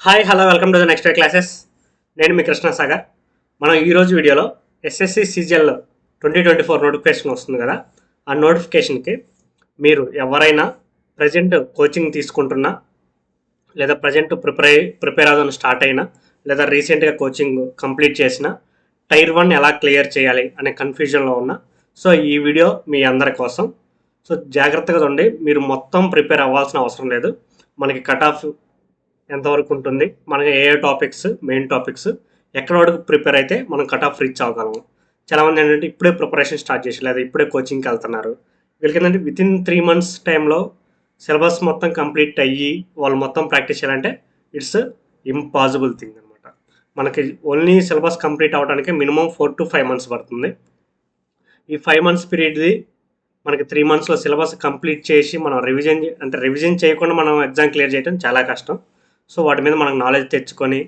Hi hello welcome to the next classes. నేను మీ కృష్ణ సాగర్. మనం ఈరోజు వీడియోలో ఎస్ఎస్సి సీజిఎల్ 2024 నోటిఫికేషన్ వస్తుంది కదా. ఆ నోటిఫికేషన్కి మీరు ఎవరైనా ప్రజెంట్ కోచింగ్ తీసుకుంటున్నా, లేదా ప్రజెంట్ ప్రిపేర్ అవ్వడం స్టార్ట్ అయినా, లేదా రీసెంట్గా కోచింగ్ కంప్లీట్ చేసిన టైర్ 1 ఎలా క్లియర్ చేయాలి అనే కన్ఫ్యూజన్లో ఉన్న. సో ఈ వీడియో మీ అందరి కోసం. సో జాగ్రత్తగా చూడండి, మీరు మొత్తం ప్రిపేర్ అవ్వాల్సిన అవసరం లేదు. మనకి కట్ ఆఫ్ ఎంతవరకు ఉంటుంది, మనకి ఏ టాపిక్స్ మెయిన్ టాపిక్స్ ఎక్కడ వరకు ప్రిపేర్ అయితే మనం కట్ ఆఫ్ రీచ్ అవ్వగలము. చాలామంది ఏంటంటే ఇప్పుడే ప్రిపరేషన్ స్టార్ట్ చేసి లేదా ఇప్పుడే కోచింగ్కి వెళ్తున్నారు. వీళ్ళకి ఏంటంటే వితిన్ 3 months టైంలో సిలబస్ మొత్తం కంప్లీట్ అయ్యి వాళ్ళు మొత్తం ప్రాక్టీస్ చేయాలంటే ఇట్స్ ఇంపాసిబుల్ థింగ్ అనమాట. మనకి ఓన్లీ సిలబస్ కంప్లీట్ అవ్వడానికి మినిమం 4 to 5 months పడుతుంది. ఈ 5 months పీరియడ్ది మనకి 3 monthsలో సిలబస్ కంప్లీట్ చేసి మనం రివిజన్ చేయకుండా మనం ఎగ్జామ్ క్లియర్ చేయడం చాలా కష్టం. సో వాటి మీద మనకు నాలెడ్జ్ తెచ్చుకొని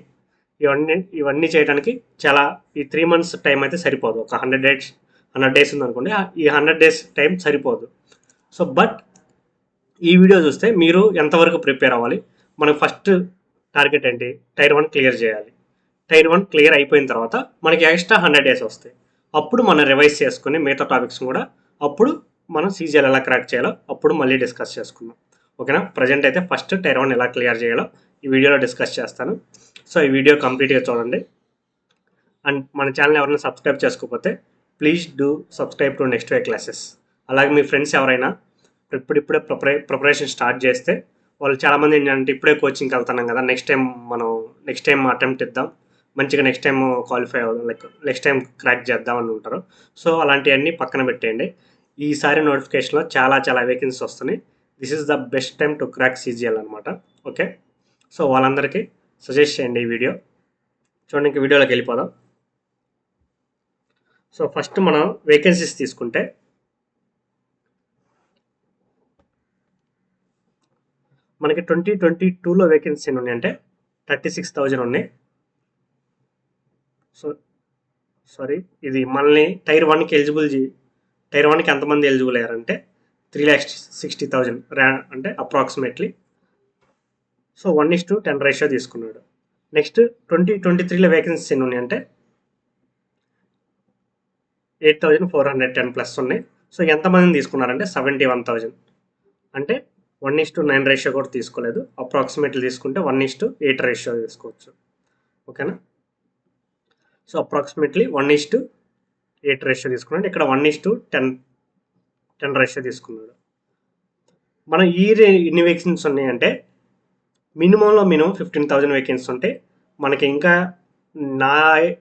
ఇవన్నీ చేయడానికి చాలా ఈ 3 months టైం అయితే సరిపోదు. ఒక 100 days ఉందనుకోండి, ఈ 100 days టైం సరిపోదు. సో బట్ ఈ వీడియో చూస్తే మీరు ఎంతవరకు ప్రిపేర్ అవ్వాలి, మనకు ఫస్ట్ టార్గెట్ ఏంటి, టైర్ 1 క్లియర్ చేయాలి. టైర్ 1 క్లియర్ అయిపోయిన తర్వాత మనకి ఎక్స్ట్రా 100 days వస్తాయి. అప్పుడు మనం రివైజ్ చేసుకుని మిగతా టాపిక్స్ కూడా అప్పుడు మనం సీజీఎల్ ఎలా క్రాక్ చేయాలో అప్పుడు మళ్ళీ డిస్కస్ చేసుకుందాం. ఓకేనా. ప్రజెంట్ అయితే ఫస్ట్ టైర్ 1 ఎలా క్లియర్ చేయాలో ఈ వీడియోలో డిస్కస్ చేస్తాను. సో ఈ వీడియో కంప్లీట్గా చూడండి. అండ్ మన ఛానల్ ఎవరైనా సబ్స్క్రైబ్ చేసుకోకపోతే please do subscribe to next way classes. అలాగే మీ ఫ్రెండ్స్ ఎవరైనా ఇప్పుడిప్పుడే ప్రిపరేషన్ స్టార్ట్ చేస్తే వాళ్ళు చాలామంది ఏంటంటే ఇప్పుడే కోచింగ్కి వెళ్తున్నాం కదా, నెక్స్ట్ టైం అటెంప్ట్ ఇద్దాం, మంచిగా నెక్స్ట్ టైం క్వాలిఫై అవుదాం, లైక్ నెక్స్ట్ టైం క్రాక్ చేద్దాం అని ఉంటారు. సో అలాంటివన్నీ పక్కన పెట్టేయండి. ఈసారి నోటిఫికేషన్లో చాలా వేకెన్సీస్ వస్తున్నాయి. This is the best time to crack CGL అనమాట. ఓకే. సో వాళ్ళందరికీ సజెస్ట్ చేయండి ఈ వీడియో చూడండి. ఇంక వీడియోలోకి వెళ్ళిపోదాం. సో ఫస్ట్ మనం వేకెన్సీస్ తీసుకుంటే మనకి 2022లో వేకెన్సీ ఎన్ని ఉన్నాయంటే 36,000 ఉన్నాయి. సో సారీ, ఇది మనల్ని టైర్ 1కి టైర్ 1కి ఎంతమంది ఎలిజిబుల్ అయ్యారంటే 3,60,000 అంటే అప్రాక్సిమేట్లీ. సో 1:10 రేషియో తీసుకున్నాడు. నెక్స్ట్ 2023లో వేకెన్సీస్ ఎన్ని ఉన్నాయంటే 8,410 ప్లస్ ఉన్నాయి. సో ఎంతమందిని తీసుకున్నారంటే 71,000, అంటే 1:9 రేషియో కూడా తీసుకోలేదు. అప్రాక్సిమేట్లీ తీసుకుంటే 1:8 రేషియో తీసుకోవచ్చు. ఓకేనా. సో అప్రాక్సిమేట్లీ 1:8 రేషియో తీసుకున్నాడు. ఇక్కడ 1:10 రేషియో తీసుకున్నాడు. మనం ఎన్ని వేకెన్సీస్ ఉన్నాయంటే మినిమంలో 15,000 వేకెన్సీ ఉంటే మనకి ఇంకా నా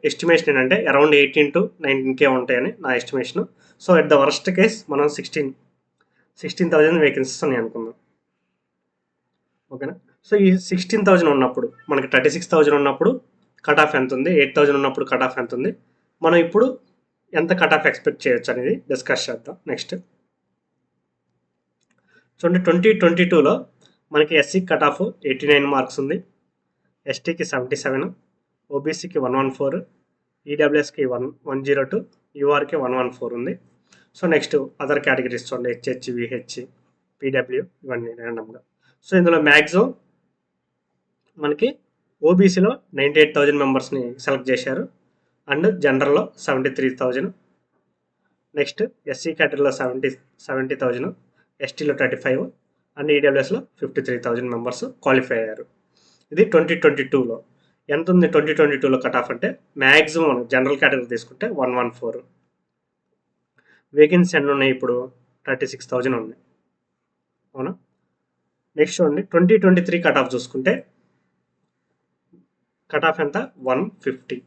ఎస్టిమేషన్ ఏంటంటే అరౌండ్ 18 to 19K ఉంటాయని నా estimation. So at the worst case మనం 16,000 వేకెన్సీస్ ఉన్నాయి అనుకుందాం. ఓకేనా. సో ఈ 16,000 ఉన్నప్పుడు మనకి 36,000 ఉన్నప్పుడు కట్ ఆఫ్ ఎంత ఉంది, 8,000 ఉన్నప్పుడు కట్ ఆఫ్ ఎంత ఉంది, మనం ఇప్పుడు ఎంత కట్ ఆఫ్ ఎక్స్పెక్ట్ చేయొచ్చు అనేది డిస్కస్ చేద్దాం. నెక్స్ట్ చూడండి, 2022లో మనకి ఎస్సీకి కట్ ఆఫ్ 89 మార్క్స్ ఉంది, ఎస్టీకి 77, ఓబీసీకి 114, ఈడబ్ల్యూఎస్కి 102, యూఆర్కి 114 ఉంది. సో నెక్స్ట్ అదర్ కేటగిరీస్ చూడండి, హెచ్హెచ్, విహెచ్, పీడబ్ల్యూ, ఇవన్నీ ర్యాండమ్గా. సో ఇందులో మ్యాక్సిమం మనకి ఓబీసీలో 98,000 మెంబర్స్ని సెలెక్ట్ చేశారు, అండ్ జనరల్లో 73,000, నెక్స్ట్ ఎస్సీ కేటగిరీలో 70,000, ఎస్టీలో 35, అండ్ ఈడబ్ల్యూఎస్లో 53,000 మెంబర్స్ క్వాలిఫై అయ్యారు. ఇది 2022లో. ఎంత ఉంది 2022లో కట్ ఆఫ్ అంటే మ్యాక్సిమం జనరల్ కేటగిరీ తీసుకుంటే 114. వేకెన్సీ ఎన్ని ఉన్నాయి ఇప్పుడు 36,000 ఉన్నాయి. అవునా. నెక్స్ట్ చూడండి, 2023 కట్ ఆఫ్ చూసుకుంటే కట్ ఆఫ్ ఎంత 150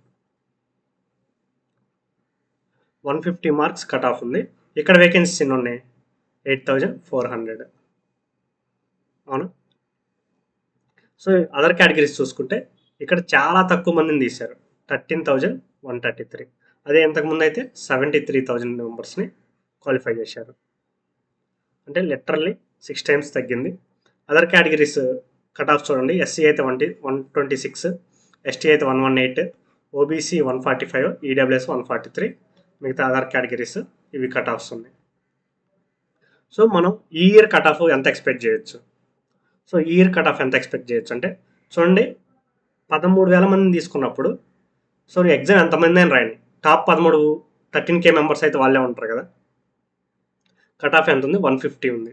మార్క్స్ కట్ ఆఫ్ ఉంది. ఇక్కడ వేకెన్సీస్ ఎన్ని ఉన్నాయి 8,400. అవును. సో అదర్ కేటగిరీస్ చూసుకుంటే ఇక్కడ చాలా తక్కువ మందిని తీశారు, 13,133. అదే ఇంతకుముందు అయితే 73,000 మెంబర్స్ని క్వాలిఫై చేశారు, అంటే లిటరల్లీ 6 times తగ్గింది. అదర్ కేటగిరీస్ కట్ ఆఫ్ చూడండి, ఎస్సీ అయితే 126, ఎస్టీ అయితే 118, ఓబీసీ 145, ఈడబ్ల్యూఎస్ 143, మిగతా అదర్ కేటగిరీస్ ఇవి కట్ ఆఫ్స్ ఉన్నాయి. సో మనం ఈ ఇయర్ కట్ ఆఫ్ ఎంత ఎక్స్పెక్ట్ చేయొచ్చు అంటే చూడండి, 13,000 మందిని తీసుకున్నప్పుడు సో ఎగ్జామ్ ఎంతమంది అని రాయండి. టాప్ 13K మెంబర్స్ అయితే వాళ్ళే ఉంటారు కదా. కట్ ఆఫ్ ఎంత ఉంది? 150 ఉంది.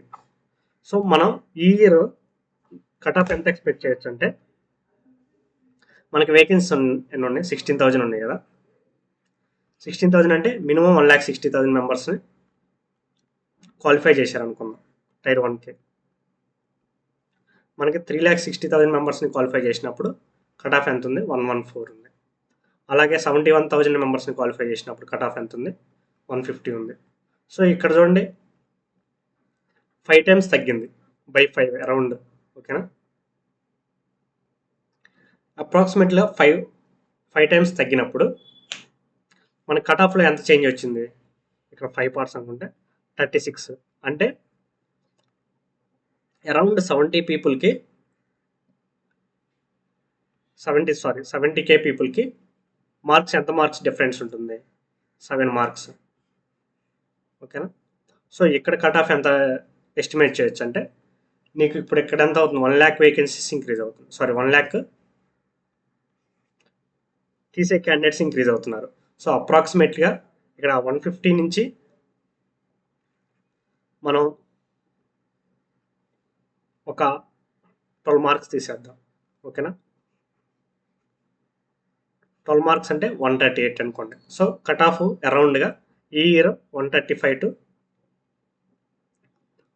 సో మనం ఈ ఇయర్ కట్ ఆఫ్ ఎంత ఎక్స్పెక్ట్ చేయొచ్చు అంటే, మనకి వేకెన్సీ ఎన్ని ఉన్నాయి? 16,000 ఉన్నాయి కదా. 16,000 అంటే మినిమం 1,60,000 మెంబర్స్ని క్వాలిఫై చేశారు అనుకుందాం టైర్ 1కి. మనకి 3,60,000 మెంబర్స్ని క్వాలిఫై చేసినప్పుడు కట్ ఆఫ్ ఎంత ఉంది? 114 ఉంది. అలాగే 71,000 మెంబర్స్ని క్వాలిఫై చేసినప్పుడు కట్ ఆఫ్ ఎంత ఉంది? 150 ఉంది. సో ఇక్కడ చూడండి 5 times తగ్గింది, బై 5 అరౌండ్. ఓకేనా, అప్రాక్సిమేట్గా 5 times తగ్గినప్పుడు మన కట్ ఆఫ్లో ఎంత చేంజ్ వచ్చింది? ఇక్కడ 5 parts అనుకుంటే 36. అంటే అరౌండ్ 70K పీపుల్కి మార్క్స్ ఎంత మార్క్స్ డిఫరెన్స్ ఉంటుంది? 7 marks. ఓకేనా, సో ఇక్కడ కట్ ఆఫ్ ఎంత ఎస్టిమేట్ చేయొచ్చు అంటే, నీకు ఇప్పుడు ఇక్కడ ఎంత అవుతుంది? 1 lakh వేకెన్సీస్ ఇంక్రీజ్ అవుతుంది. 1 lakh తీసే క్యాండిడేట్స్ ఇంక్రీజ్ అవుతున్నారు. సో అప్రాక్సిమేట్గా ఇక్కడ 150 నుంచి మనం ఒక 12 marks తీసేద్దాం. ఓకేనా, 12 marks అంటే 138 అనుకోండి. సో కట్ ఆఫ్ అరౌండ్గా ఈ ఇయర్ 135 to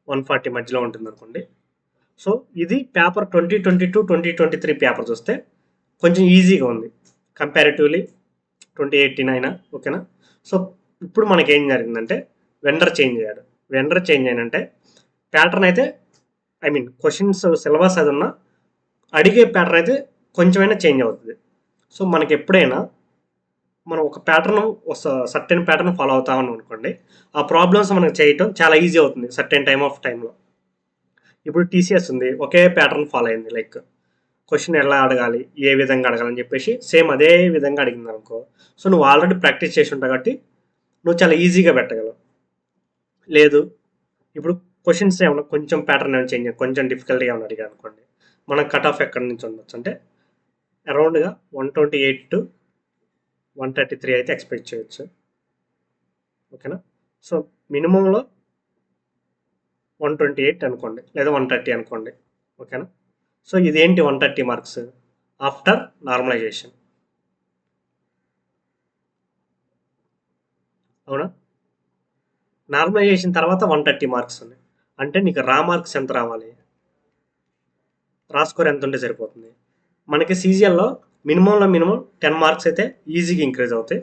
140 మధ్యలో ఉంటుంది అనుకోండి. సో ఇది పేపర్ 2022-2023 పేపర్ చూస్తే కొంచెం ఈజీగా ఉంది కంపారిటివ్లీ 2018 అయినా. ఓకేనా, సో ఇప్పుడు మనకి ఏం జరిగిందంటే వెండర్ చేంజ్ అయ్యాడు. వెండర్ చేంజ్ అయినంటే ప్యాటర్న్ అయితే క్వశ్చన్స్ సిలబస్ అది ఉన్నా అడిగే ప్యాటర్న్ అయితే కొంచెమైనా చేంజ్ అవుతుంది. సో మనకి ఎప్పుడైనా మనం ఒక ప్యాటర్న్ సర్టెన్ ప్యాటర్న్ ఫాలో అవుతామని అనుకోండి, ఆ ప్రాబ్లమ్స్ మనకు చేయటం చాలా ఈజీ అవుతుంది సర్టెన్ టైంలో. ఇప్పుడు TCS ఉంది, ఒకే ప్యాటర్న్ ఫాలో అయింది. లైక్ క్వశ్చన్ ఎలా అడగాలి, ఏ విధంగా అడగాలని చెప్పేసి సేమ్ అదే విధంగా అడిగింది అనుకో. సో నువ్వు ఆల్రెడీ ప్రాక్టీస్ చేసి ఉంటావు కాబట్టి నువ్వు చాలా ఈజీగా పెట్టగలవు. లేదు ఇప్పుడు క్వశ్చన్స్ ఏమన్నా కొంచెం ప్యాటర్న్ ఏమైనా చేంజ్, కొంచెం డిఫికల్ట్గా ఏమైనా అడిగా అనుకోండి, మన కట్ ఆఫ్ ఎక్కడి నుంచి ఉండొచ్చు అంటే అరౌండ్గా 128 to 133 అయితే ఎక్స్పెక్ట్ చేయొచ్చు. ఓకేనా, సో మినిమంలో 128 అనుకోండి, లేదా 130 అనుకోండి. ఓకేనా, సో ఇదేంటి 130 మార్క్స్ ఆఫ్టర్ నార్మలైజేషన్. అవునా, నార్మలైజేషన్ తర్వాత 130 మార్క్స్ ఉన్నాయి అంటే నీకు రా మార్క్స్ ఎంత రావాలి? రా స్కోర్ ఎంత ఉంటే సరిపోతుంది? మనకి CGLలో మినిమంలో మినిమం 10 మార్క్స్ అయితే ఈజీగా ఇంక్రీజ్ అవుతాయి.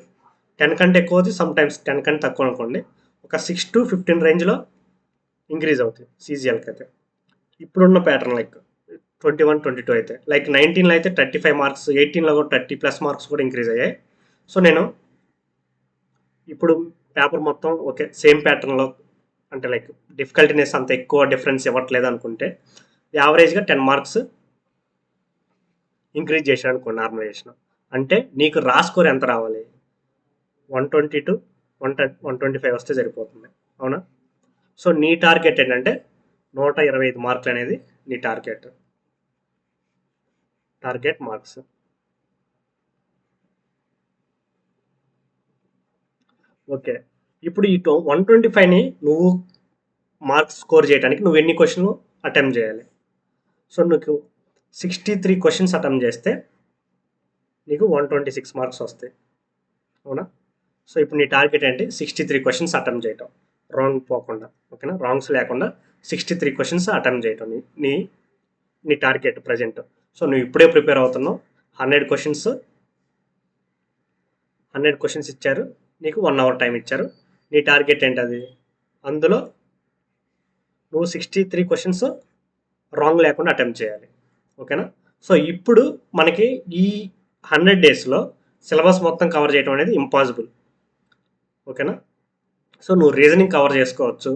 10 కంటే ఎక్కువ అవుతుంది, సమ్ టైమ్స్ 10 కంటే తక్కువ అనుకోండి, ఒక 6 to 15 రేంజ్లో ఇంక్రీజ్ అవుతాయి CGLకి అయితే. ఇప్పుడున్న ప్యాటర్న్ లైక్ 21-22 అయితే, లైక్ 19లో అయితే 35 మార్క్స్, 18లో కూడా 30+ మార్క్స్ కూడా ఇంక్రీజ్ అయ్యాయి. సో నేను ఇప్పుడు పేపర్ మొత్తం ఓకే సేమ్ ప్యాటర్న్లో అంటే లైక్ డిఫికల్టీనెస్ అంత ఎక్కువ డిఫరెన్స్ ఇవ్వట్లేదు అనుకుంటే యావరేజ్గా 10 మార్క్స్ ఇంక్రీజ్ చేశాడు అనుకో నార్మలైజేషన్. అంటే నీకు రా స్కోర్ ఎంత రావాలి? 120 to 125 వస్తే సరిపోతుంది. అవునా, సో నీ టార్గెట్ ఏంటంటే 125 మార్కులు అనేది నీ టార్గెట్ మార్క్స్. ఓకే, ఇప్పుడు ఈ 125ని నువ్వు మార్క్స్ స్కోర్ చేయడానికి నువ్వు ఎన్ని క్వశ్చన్లు అటెంప్ట్ చేయాలి? సో నీకు 63 క్వశ్చన్స్ అటెంప్ట్ చేస్తే నీకు 126 మార్క్స్ వస్తాయి. అవునా, సో ఇప్పుడు నీ టార్గెట్ ఏంటి? 63 క్వశ్చన్స్ అటెంప్ట్ చేయటం, రాంగ్ పోకుండా. ఓకేనా, రాంగ్స్ లేకుండా 63 క్వశ్చన్స్ అటెంప్ట్ చేయటం నీ టార్గెట్ ప్రజెంట్. సో నువ్వు ఇప్పుడే ప్రిపేర్ అవుతున్నావు. 100 క్వశ్చన్స్ ఇచ్చారు, నీకు 1 hour టైం ఇచ్చారు. నీ టార్గెట్ ఏంటది? అందులో నువ్వు 63 క్వశ్చన్స్ రాంగ్ లేకుండా అటెంప్ట్ చేయాలి. ఓకేనా, సో ఇప్పుడు మనకి ఈ 100 daysలో సిలబస్ మొత్తం కవర్ చేయడం అనేది ఇంపాసిబుల్. ఓకేనా, సో నువ్వు రీజనింగ్ కవర్ చేసుకోవచ్చు.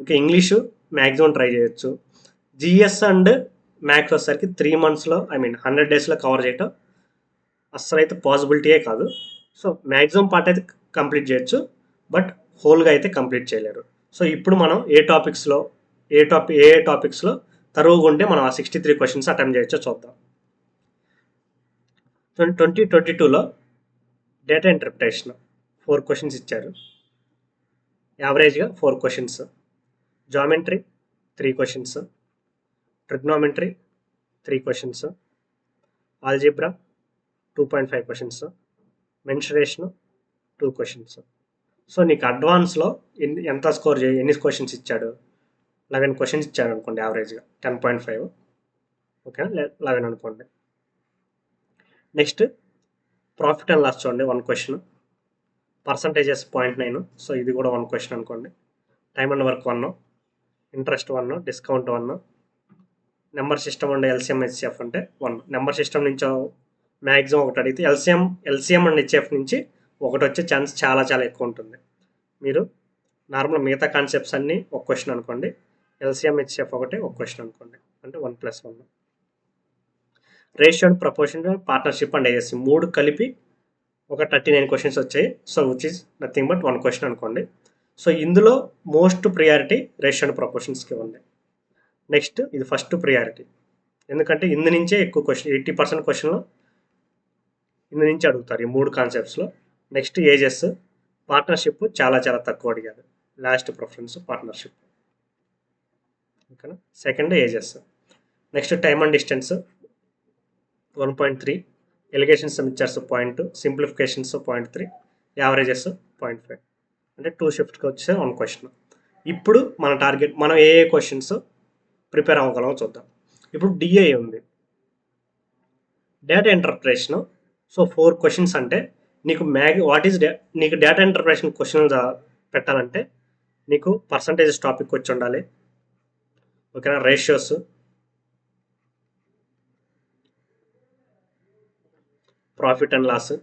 ఓకే, ఇంగ్లీషు మ్యాక్సిమం ట్రై చేయొచ్చు. GS అండ్ మ్యాథ్స్ వచ్చేసరికి 3 monthsలో 100 daysలో కవర్ చేయటం అస్సలు అయితే పాసిబిలిటీయే కాదు. సో మ్యాక్సిమం పార్ట్ అయితే కంప్లీట్ చేయొచ్చు, బట్ హోల్గా అయితే కంప్లీట్ చేయలేరు. సో ఇప్పుడు మనం ఏ టాపిక్స్లో తరువుగా ఉంటే మనం ఆ 63 క్వశ్చన్స్ అటెంప్ట్ చేయొచ్చో చూద్దాం. 2022లో డేటా ఇంటర్ప్రిటేషన్ 4 క్వశ్చన్స్ ఇచ్చారు. యావరేజ్గా 4 questions, geometry 3 questions, trigonometry 3 questions, algebra 2.5 questions, mensuration 2 questions. So నీకు అడ్వాన్స్లో ఎంత స్కోర్ చేయి, ఎన్ని క్వశ్చన్స్ ఇచ్చాడు? 11 క్వశ్చన్స్ ఇచ్చాడు అనుకోండి, యావరేజ్గా 10.5. ఓకేనా, 11 అనుకోండి. నెక్స్ట్ ప్రాఫిట్ అండ్ లాస్ చూడండి, 1 క్వశ్చన్. పర్సంటేజెస్ 0.9, సో ఇది కూడా 1 క్వశ్చన్ అనుకోండి. Time and work 1, interest 1, discount 1, number system and LCM HCF అంటే 1. నెంబర్ సిస్టమ్ నుంచి మ్యాక్సిమం ఒకటి అడిగితే ఎల్సిఎం అండ్ హెచ్సిఎఫ్ నుంచి ఒకటి వచ్చే ఛాన్స్ చాలా చాలా ఎక్కువ ఉంటుంది. మీరు నార్మల్ మిగతా కాన్సెప్ట్స్ అన్నీ ఒక క్వశ్చన్ అనుకోండి, ఎల్సిఎం హెచ్సిఎఫ్ ఒకటి ఒక క్వశ్చన్ అనుకోండి, అంటే 1+1. Ratio and proportion, partnership and ISC 3 కలిపి ఒక 39 క్వశ్చన్స్ వచ్చాయి. So which is nothing but 1 question అనుకోండి. సో ఇందులో మోస్ట్ ప్రియారిటీ రేషియో అండ్ ప్రపోర్షన్స్కి ఉంది. నెక్స్ట్ ఇది ఫస్ట్ ప్రియారిటీ, ఎందుకంటే ఇందు నుంచే ఎక్కువ క్వశ్చన్, 80% క్వశ్చన్లు ఇందు నుంచి అడుగుతారు ఈ 3 కాన్సెప్ట్స్లో. నెక్స్ట్ ఏజెస్, పార్ట్నర్షిప్ చాలా చాలా తక్కువ అడిగాడు, లాస్ట్ ప్రిఫరెన్స్ పార్ట్నర్షిప్. ఓకేనా, second ages. Next time and distance 1.3, allegations mixtures 0.2, simplifications 0.3, averages 0.5, అంటే 2 షిఫ్ట్కి వచ్చే 1 క్వశ్చన్. ఇప్పుడు మన టార్గెట్, మనం ఏ క్వశ్చన్స్ ప్రిపేర్ అవ్వగలమో చూద్దాం. ఇప్పుడు డిఐ ఉంది, డేటా ఇంటర్ప్రిటేషన్. సో 4 క్వశ్చన్స్ అంటే నీకు నీకు డేటా ఇంటర్ప్రిటేషన్ క్వశ్చన్ పెట్టాలంటే నీకు పర్సంటేజెస్ టాపిక్ వచ్చి ఉండాలి. ఓకేనా, ratios, profit and loss,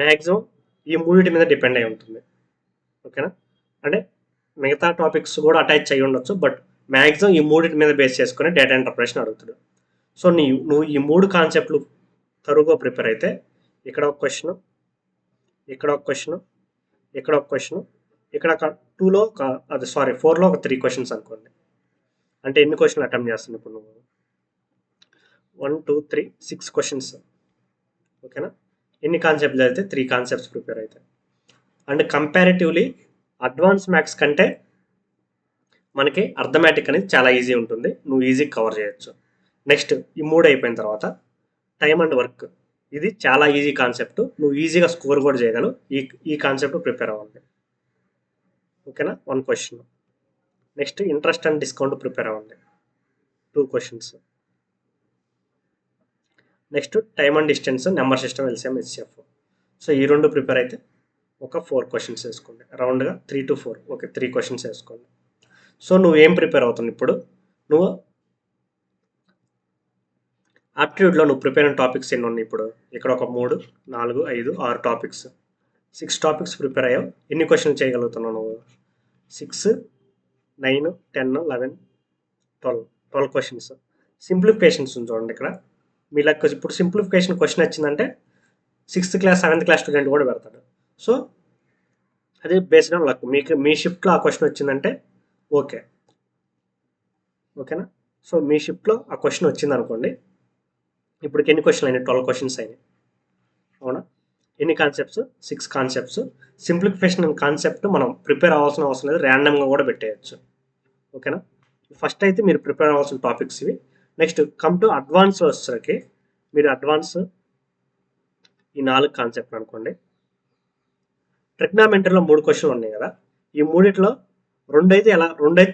maximum ఈ మూడింటి మీద డిపెండ్ అయి ఉంటుంది. ఓకేనా, అంటే మిగతా టాపిక్స్ కూడా అటాచ్ అయ్యి ఉండొచ్చు, బట్ మ్యాక్సిమం ఈ మూడింటి మీద బేస్ చేసుకుని డేటా ఇంటర్ప్రిటేషన్ అడుగుతాడు. సో నువ్వు ఈ 3 కాన్సెప్ట్లు తరువుగా ప్రిపేర్ అయితే ఇక్కడ ఒక క్వశ్చన్, ఇక్కడ ఒక క్వశ్చన్, ఇక్కడ ఒక క్వశ్చన్, ఇక్కడ 4లో ఒక 3 క్వశ్చన్స్ అనుకోండి. అంటే ఎన్ని క్వశ్చన్లు అటెంప్ట్ చేస్తుంది ఇప్పుడు నువ్వు? 1 2 3 6 క్వశ్చన్స్. ఓకేనా, ఎన్ని కాన్సెప్ట్లు అయితే 3 కాన్సెప్ట్స్ ప్రిపేర్ అవుతాయి. అండ్ కంపారిటివ్లీ అడ్వాన్స్ మ్యాథ్స్ కంటే మనకి అర్థమెటిక్ అనేది చాలా ఈజీ ఉంటుంది, నువ్వు ఈజీ కవర్ చేయొచ్చు. నెక్స్ట్ ఈ 3 అయిపోయిన తర్వాత టైమ్ అండ్ వర్క్, ఇది చాలా ఈజీ కాన్సెప్ట్, నువ్వు ఈజీగా స్కోర్ కూడా చేయగలవు. ఈ కాన్సెప్ట్ ప్రిపేర్ అవ్వండి. ఓకేనా, 1 question. Next interest and discount prepare అవ్వండి, 2 questions. Next time and distance, number system, LCM HCF. So ఈ 2 ప్రిపేర్ అయితే ఒక 4 క్వశ్చన్స్ వేసుకోండి, రౌండ్గా 3 to 4. ఓకే, 3 క్వశ్చన్స్ వేసుకోండి. సో నువ్వు ఏం ప్రిపేర్ అవుతుంది ఇప్పుడు? నువ్వు ఆప్టిట్యూడ్లో నువ్వు ప్రిపేర్ అయిన టాపిక్స్ ఎన్ని ఉన్నాయి ఇప్పుడు? ఇక్కడ ఒక 3 4 5 6 టాపిక్స్, 6 టాపిక్స్ ప్రిపేర్ అయ్యావు. ఎన్ని క్వశ్చన్లు చేయగలుగుతున్నావు నువ్వు? 6 9 10 11 12 క్వశ్చన్స్. సింప్లిఫికేషన్స్ చూడండి ఇక్కడ. మీ లెక్క ఇప్పుడు సింప్లిఫికేషన్ క్వశ్చన్ వచ్చిందంటే 6th class 7th class student కూడా పెడతాడు. సో అది బేస్డ్ ఆన్ లక్. మీ షిఫ్ట్లో ఆ క్వశ్చన్ వచ్చిందంటే ఓకే, ఓకేనా. సో మీ షిఫ్ట్లో ఆ క్వశ్చన్ వచ్చింది అనుకోండి, ఇప్పటికి ఎన్ని క్వశ్చన్లు అయినాయి? 12 క్వశ్చన్స్ అయినాయి, అవునా. ఎన్ని కాన్సెప్ట్స్? 6 కాన్సెప్ట్స్. సింప్లిఫికేషన్ కాన్సెప్ట్ మనం ప్రిపేర్ అవ్వాల్సిన అవసరం లేదు, ర్యాండమ్గా కూడా పెట్టేయచ్చు. ఓకేనా, ఫస్ట్ అయితే మీరు ప్రిపేర్ అవ్వాల్సిన టాపిక్స్ ఇవి. నెక్స్ట్ కమ్ టు అడ్వాన్స్లో వచ్చేసరికి మీరు అడ్వాన్స్ ఈ 4 కాన్సెప్ట్లు అనుకోండి. ట్రిగ్నామెంటరీలో 3 క్వశ్చన్లు ఉన్నాయి కదా, ఈ మూడిట్లో రెండైతే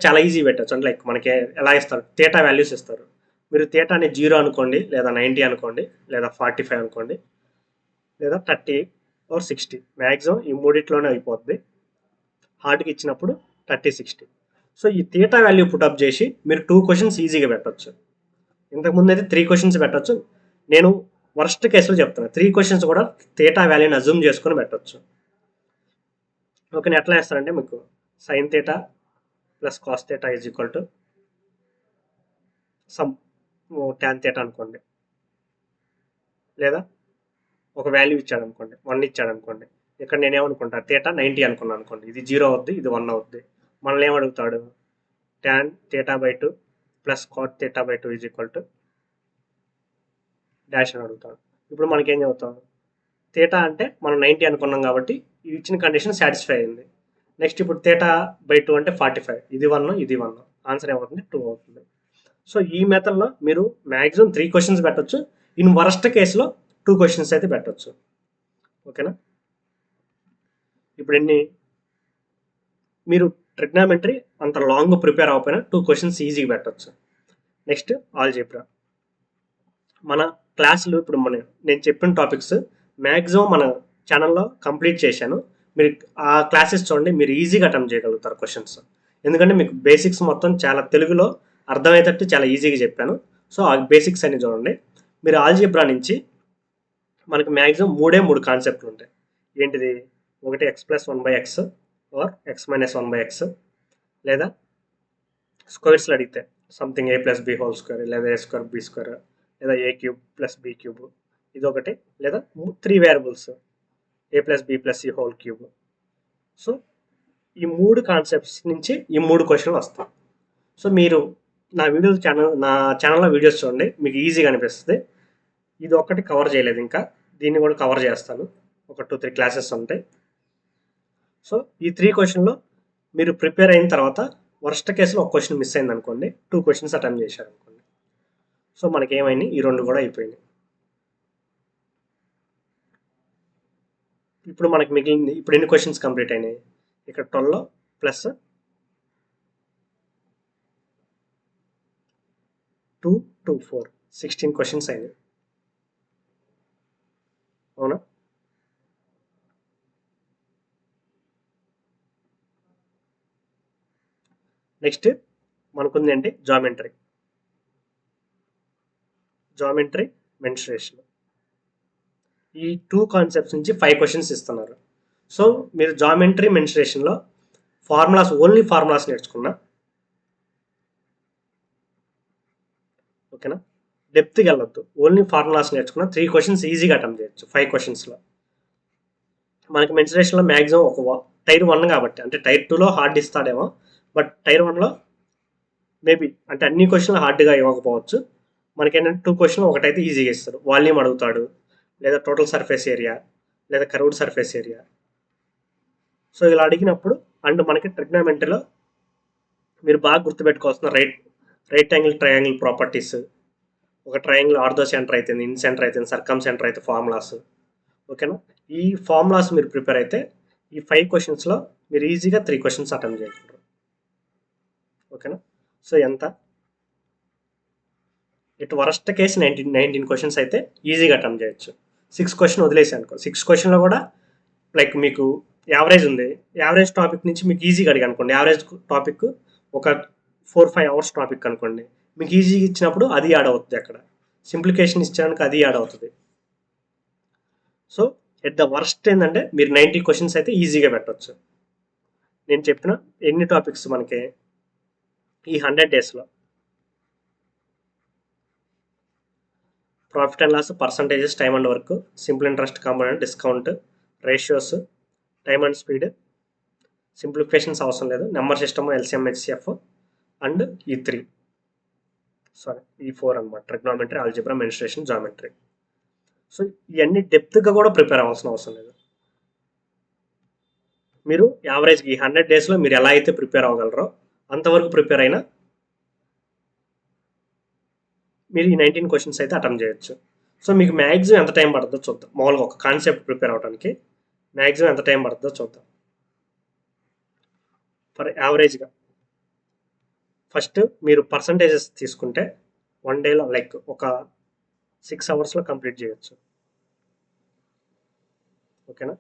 చాలా ఈజీ పెట్టచ్చు. అంటే లైక్ మనకి ఎలా ఇస్తారు? థీటా వాల్యూస్ ఇస్తారు. మీరు థీటాని 0 అనుకోండి, లేదా 90 అనుకోండి, లేదా 45 అనుకోండి, లేదా 30 or 60. మ్యాక్సిమం ఈ మూడిట్లోనే అయిపోద్ది. హార్డ్కి ఇచ్చినప్పుడు 30 60. సో ఈ థీటా వాల్యూ పుటప్ చేసి మీరు 2 క్వశ్చన్స్ ఈజీగా పెట్టచ్చు. ఇంతకుముందు అయితే 3 క్వశ్చన్స్ పెట్టచ్చు. నేను వర్స్ట్ కేసులో చెప్తాను, 3 క్వశ్చన్స్ కూడా థీటా వాల్యూని అజ్యూమ్ చేసుకొని పెట్టచ్చు. ఓకే, ఎట్లా వేస్తారంటే మీకు sine theta plus cos theta is equal to some tan theta అనుకోండి, లేదా ఒక వాల్యూ ఇచ్చాడు అనుకోండి, 1 ఇచ్చాడు అనుకోండి. ఇక్కడ నేనేమనుకుంటా, థీటా 90 అనుకున్నాను అనుకోండి, ఇది 0 అవుద్ది, ఇది 1 అవుద్ది. మనల్ని ఏమడుగుతాడు? Tan theta by 2 plus cot theta by 2 is equal to dash అని అడుగుతాడు. ఇప్పుడు మనకేం చెబుతాం, థీటా అంటే మనం 90 అనుకున్నాం కాబట్టి ఈ ఇచ్చిన కండిషన్ సాటిస్ఫై అయింది. నెక్స్ట్ ఇప్పుడు థీటా బై 2 అంటే 45, ఇది 1 ఇది 1, ఆన్సర్ ఏమవుతుంది 2 అవుతుంది. సో ఈ మెథడ్లో మీరు మ్యాక్సిమం 3 క్వశ్చన్స్ పెట్టచ్చు, ఇన్ వరస్ట్ కేసులో 2 క్వశ్చన్స్ అయితే పెట్టచ్చు. ఓకేనా. ఇప్పుడు మీరు ట్రిగ్నామెట్రీ అంత లాంగ్ ప్రిపేర్ అవ్వకపోయినా 2 క్వశ్చన్స్ ఈజీగా పెట్టచ్చు. Next algebra. మన క్లాసులు ఇప్పుడు నేను చెప్పిన టాపిక్స్ మ్యాక్సిమం మన ఛానల్లో కంప్లీట్ చేశాను. మీరు ఆ క్లాసెస్ చూడండి, మీరు ఈజీగా అటెంప్ట్ చేయగలుగుతారు క్వశ్చన్స్. ఎందుకంటే మీకు బేసిక్స్ మొత్తం చాలా తెలుగులో అర్థమయ్యేటట్టు చాలా ఈజీగా చెప్పాను. సో ఆ బేసిక్స్ అన్ని చూడండి. మీరు ఆల్జీబ్రా నుంచి మనకు మ్యాక్సిమం 3 కాన్సెప్ట్లు ఉంటాయి. ఏంటిది, ఒకటి x+1/x ఆర్ x-1/x, లేదా స్క్వేర్స్లో అడిగితే సంథింగ్ a+b² లేదా a²b², లేదా a³ + b³, ఇది ఒకటి, లేదా 3 వేరియబుల్స్ a+b+c³. సో ఈ 3 కాన్సెప్ట్స్ నుంచి ఈ 3 క్వశ్చన్లు వస్తాయి. సో మీరు నా ఛానల్లో వీడియోస్ చూడండి, మీకు ఈజీగా అనిపిస్తుంది. ఇది ఒక్కటి కవర్ చేయలేదు, ఇంకా దీన్ని కూడా కవర్ చేస్తాను. ఒక 2-3 క్లాసెస్ ఉంటాయి. సో ఈ 3 క్వశ్చన్లో మీరు ప్రిపేర్ అయిన తర్వాత వర్స్ట్ కేసులో ఒక క్వశ్చన్ మిస్ అయింది అనుకోండి, 2 క్వశ్చన్స్ అటెంప్ట్ చేశారు అనుకోండి. సో మనకి ఏమైంది, ఈ 2 కూడా అయిపోయినాయి. ఇప్పుడు మనకి మిగిలింది, ఇప్పుడు ఎన్ని క్వశ్చన్స్ కంప్లీట్ అయినాయి, ఇక్కడ 12 ప్లస్ 2 2 4 16 క్వశ్చన్స్ అయినాయి. అవునా. నెక్స్ట్ మనకుంది ఏంటి, జామెట్రీ మెన్సురేషన్. ఈ 2 కాన్సెప్ట్స్ నుంచి 5 క్వశ్చన్స్ ఇస్తున్నారు. సో మీరు జామెట్రీ మెన్సురేషన్లో ఓన్లీ ఫార్ములాస్ నేర్చుకున్నా, ఓకేనా. డెప్త్కి వెళ్ళొద్దు, ఓన్లీ ఫార్ములాస్ నేర్చుకున్నా 3 క్వశ్చన్స్ ఈజీగా అటెంప్ట్ చేయొచ్చు. 5 క్వశ్చన్స్లో మనకి మెన్సురేషన్లో మ్యాక్సిమం ఒక టైర్ 1 కాబట్టి, అంటే టైర్ 2లో హార్డ్ ఇస్తాడేమో, బట్ టైర్ 1లో మేబీ అంటే అన్ని క్వశ్చన్లు హార్డ్గా ఇవ్వకపోవచ్చు. మనకేంటంటే 2 క్వశ్చన్లు ఒకటైతే ఈజీగా ఇస్తాడు. వాల్యూమ్ అడుగుతాడు, లేదా టోటల్ సర్ఫేస్ ఏరియా, లేదా కర్వ్డ్ సర్ఫేస్ ఏరియా. సో ఇలా అడిగినప్పుడు అండ్ మనకి ట్రిగ్నామెట్రీలో మీరు బాగా గుర్తుపెట్టుకోవాల్సిన రైట్ యాంగిల్ ట్రయాంగిల్ ప్రాపర్టీస్, ఒక ట్రయాంగిల్ ఆర్థో సెంటర్ అయితే, ఇన్ సెంటర్ అయితే, సర్కమ్ సెంటర్ అయితే ఫార్ములాస్, ఓకేనా. ఈ ఫార్ములాస్ మీరు ప్రిపేర్ అయితే ఈ 5 క్వశ్చన్స్లో మీరు ఈజీగా 3 క్వశ్చన్స్ అటెంప్ట్ చేయగలరు, ఓకేనా. సో ఎంత, ఇటు వరస్ట్ కేసు 19 క్వశ్చన్స్ అయితే ఈజీగా అటెంప్ట్ చేయొచ్చు. 6 క్వశ్చన్ వదిలేసి అనుకో, 6 క్వశ్చన్లో కూడా లైక్ మీకు యావరేజ్ ఉంది, యావరేజ్ టాపిక్ నుంచి మీకు ఈజీగా అడిగి అనుకోండి, యావరేజ్ టాపిక్ ఒక 4-5 అవర్స్ టాపిక్ అనుకోండి, మీకు ఈజీగా ఇచ్చినప్పుడు అది యాడ్ అవుతుంది. అక్కడ సింప్లికేషన్ ఇచ్చానికి అది యాడ్ అవుతుంది. సో ఎట్ ద వర్స్ట్ ఏంటంటే మీరు 90 క్వశ్చన్స్ అయితే ఈజీగా పెట్టవచ్చు. నేను చెప్పిన ఎన్ని టాపిక్స్ మనకి ఈ 100 డేస్లో, profit and loss, percentages, time and work, simple interest component, discount, ratios, time and speed, simplifications అవసరం లేదు, number system, LCM, HCF and ఈ 4 అనమాట, trigonometry, algebra, mensuration, geometry. So ఇవన్నీ డెప్త్గా కూడా ప్రిపేర్ అవ్వాల్సిన అవసరం లేదు. మీరు యావరేజ్గా ఈ 100 డేస్లో మీరు ఎలా అయితే ప్రిపేర్ అవ్వగలరో అంతవరకు ప్రిపేర్ అయినా మీరు ఈ 19 క్వశ్చన్స్ అయితే అటెంప్ట్ చేయొచ్చు. సో మీకు మ్యాక్సిమం ఎంత టైం పడుతుందో చూద్దాం. మామూలుగా ఒక కాన్సెప్ట్ ప్రిపేర్ అవడానికి మ్యాక్సిమం ఎంత టైం పడుతుందో చూద్దాం. ఫర్ యావరేజ్గా ఫస్ట్ మీరు పర్సంటేజెస్ తీసుకుంటే 1 డేలో లైక్ ఒక 6 అవర్స్లో కంప్లీట్ చేయొచ్చు, ఓకేనా.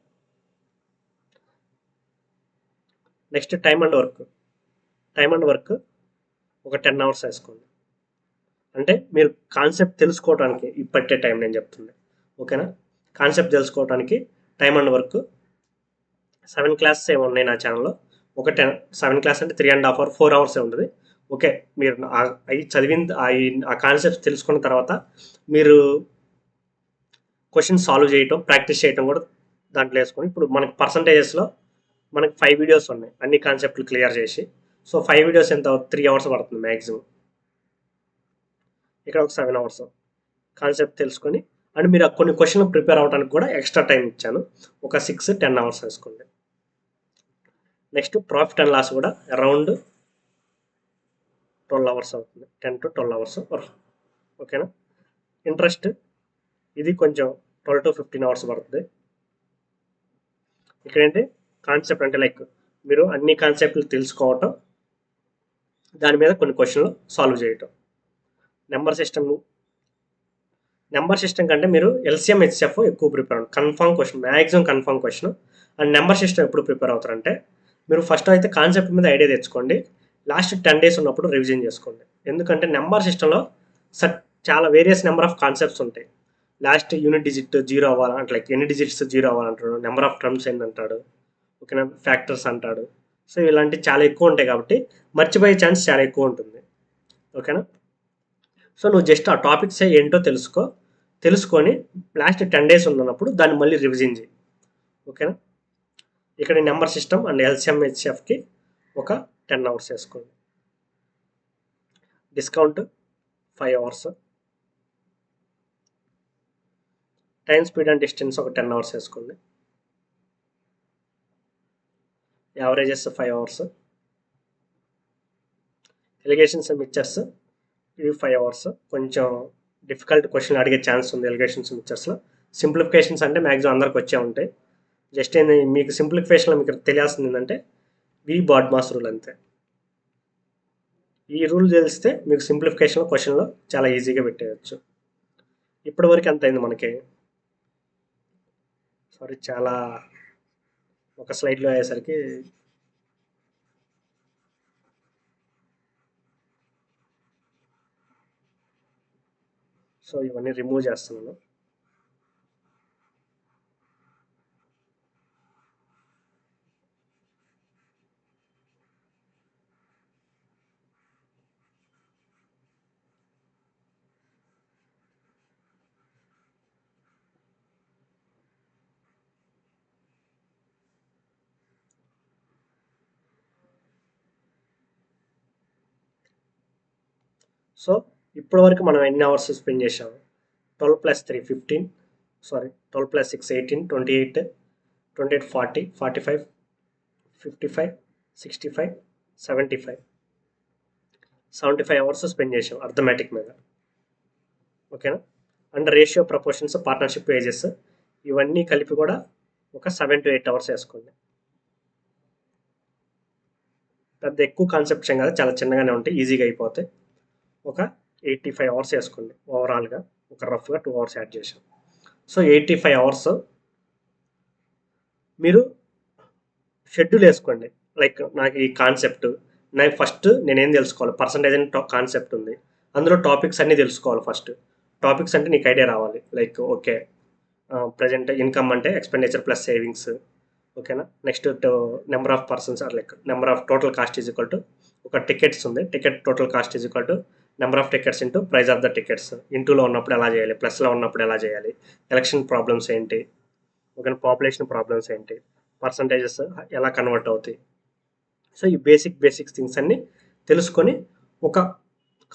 నెక్స్ట్ టైమ్ అండ్ వర్క్ ఒక 10 అవర్స్ వేసుకోండి. అంటే మీరు కాన్సెప్ట్ తెలుసుకోవడానికి పట్టే టైం నేను చెప్తుంది, ఓకేనా. కాన్సెప్ట్ తెలుసుకోవడానికి టైమ్ అండ్ వర్క్ 7 క్లాసెస్ ఏమి ఉన్నాయి నా ఛానల్లో. ఒక 7 క్లాస్ అంటే 3.5 hours 4 hours ఉంటుంది. ఓకే, మీరు అవి చదివిన ఆ కాన్సెప్ట్స్ తెలుసుకున్న తర్వాత మీరు క్వశ్చన్ సాల్వ్ చేయటం, ప్రాక్టీస్ చేయటం కూడా దాంట్లో వేసుకొని, ఇప్పుడు మనకి పర్సంటేజెస్లో మనకి 5 వీడియోస్ ఉన్నాయి అన్ని కాన్సెప్ట్లు క్లియర్ చేసి. సో 5 వీడియోస్ ఎంత 3 hours పడుతుంది మ్యాక్సిమం. ఇక్కడ ఒక 7 hours కాన్సెప్ట్ తెలుసుకొని అండ్ మీరు కొన్ని క్వశ్చన్లు ప్రిపేర్ అవ్వడానికి కూడా ఎక్స్ట్రా టైం ఇచ్చాను. ఒక 6-10 అవర్స్ వేసుకోండి. నెక్స్ట్ ప్రాఫిట్ అండ్ లాస్ కూడా అరౌండ్ 12 అవర్స్ అవుతుంది, 10 to 12 అవర్స్. ఓకేనా. ఇంట్రెస్ట్ ఇది కొంచెం 12 to 15 అవర్స్ పడుతుంది. ఇక్కడ ఏంటి కాన్సెప్ట్ అంటే లైక్ మీరు అన్ని కాన్సెప్ట్లు తెలుసుకోవటం, దాని మీద కొన్ని క్వశ్చన్లు సాల్వ్ చేయటం. నెంబర్ సిస్టమ్ కంటే మీరు ఎల్సిఎం హెచ్సిఎఫ్ ఎక్కువ ప్రిపేర్ అవ్వండి. Confirm question, maximum confirm question. And number system ఎప్పుడు ప్రిపేర్ అవుతారంటే మీరు ఫస్ట్ అయితే కాన్సెప్ట్ మీద ఐడియా తెచ్చుకోండి, లాస్ట్ 10 days ఉన్నప్పుడు రివిజన్ చేసుకోండి. ఎందుకంటే నెంబర్ సిస్టంలో చాలా వేరియస్ నెంబర్ ఆఫ్ కాన్సెప్ట్స్ ఉంటాయి. లాస్ట్ యూనిట్ డిజిట్ 0 అవ్వాలంటే లైక్ ఎన్ని డిజిట్స్ 0 అవ్వాలంటాడు, నెంబర్ ఆఫ్ టర్మ్స్ ఎన్ని అంటాడు, ఓకేనా, ఫ్యాక్టర్స్ అంటాడు. సో ఇలాంటివి చాలా ఎక్కువ ఉంటాయి కాబట్టి మర్చిపోయే ఛాన్స్ చాలా ఎక్కువ ఉంటుంది. ఓకేనా. సో నువ్వు జస్ట్ ఆ టాపిక్స్ ఏంటో తెలుసుకొని లాస్ట్ 10 days ఉన్నప్పుడు దాన్ని మళ్ళీ రివిజన్ చేయి. ఓకేనా. ఇక్కడ నెంబర్ సిస్టమ్ అండ్ ఎల్సిఎం హెచ్సిఎఫ్కి ఒక 10 hours వేసుకోండి. Discount 5 hours. Time speed and distance ఒక 10 hours వేసుకోండి. Averages 5 hours. Allegations and mixtures ఇవి 5 hours. కొంచెం డిఫికల్ట్ క్వశ్చన్ అడిగే ఛాన్స్ ఉంది ఎలిగేషన్స్ మిక్చర్స్లో. సింప్లిఫికేషన్స్ అంటే మ్యాక్సిమం అందరికి వచ్చే ఉంటాయి. జస్ట్ ఏంది మీకు సింప్లిఫికేషన్లో మీకు తెలియాల్సింది ఏంటంటే బాడ్మాస్ రూల్ అంతే. ఈ రూల్ తెలిస్తే మీకు సింప్లిఫికేషన్ క్వశ్చన్లో చాలా ఈజీగా పెట్టేయచ్చు. ఇప్పటివరకు ఎంత అయింది మనకి, సారీ చాలా ఒక స్లైడ్లో అయ్యేసరికి సో ఇవన్నీ రిమూవ్ చేస్తున్నాను. సో ఇప్పటి వరకు మనం ఎన్ని అవర్స్ స్పెండ్ చేసాము, 12 + 3 15, సారీ 12 + 6 18, 28, 28 40, 45, 55, 65, 75 అవర్స్ స్పెండ్ చేసాం అర్థమెటిక్ మీద. ఓకేనా. And ratio, proportions, partnership, wages ఇవన్నీ కలిపి కూడా ఒక 7 to 8 అవర్స్ వేసుకోండి. పెద్ద ఎక్కువ కాన్సెప్ట్స్ ఏం కాదు, చాలా చిన్నగానే ఉంటాయి, ఈజీగా అయిపోతాయి. ఒక 85 అవర్స్ వేసుకోండి ఓవరాల్గా. ఒక రఫ్గా 2 hours యాడ్ చేసాం. సో 85 hours మీరు షెడ్యూల్ వేసుకోండి. లైక్ నాకు ఈ కాన్సెప్ట్ నాకు ఫస్ట్ నేనేం తెలుసుకోవాలి, పర్సంటేజ్ అని కాన్సెప్ట్ ఉంది, అందులో టాపిక్స్ అన్నీ తెలుసుకోవాలి. ఫస్ట్ టాపిక్స్ అంటే నీకు ఐడియా రావాలి. లైక్ ఓకే ప్రజెంట్ ఇన్కమ్ అంటే ఎక్స్పెండిచర్ ప్లస్ సేవింగ్స్. ఓకేనా. Next number of persons or like number of total cost is equal to ఒక టికెట్స్ ఉంది, ticket total cost is equal to number of tickets into price of the tickets. ఇంటూలో ఉన్నప్పుడు ఎలా చేయాలి, ప్లస్లో ఉన్నప్పుడు ఎలా చేయాలి, ఎలక్షన్ ప్రాబ్లమ్స్ ఏంటి, ఓకే, పాపులేషన్ ప్రాబ్లమ్స్ ఏంటి, పర్సంటేజెస్ ఎలా కన్వర్ట్ అవుతాయి. సో ఈ బేసిక్స్ థింగ్స్ అన్నీ తెలుసుకొని ఒక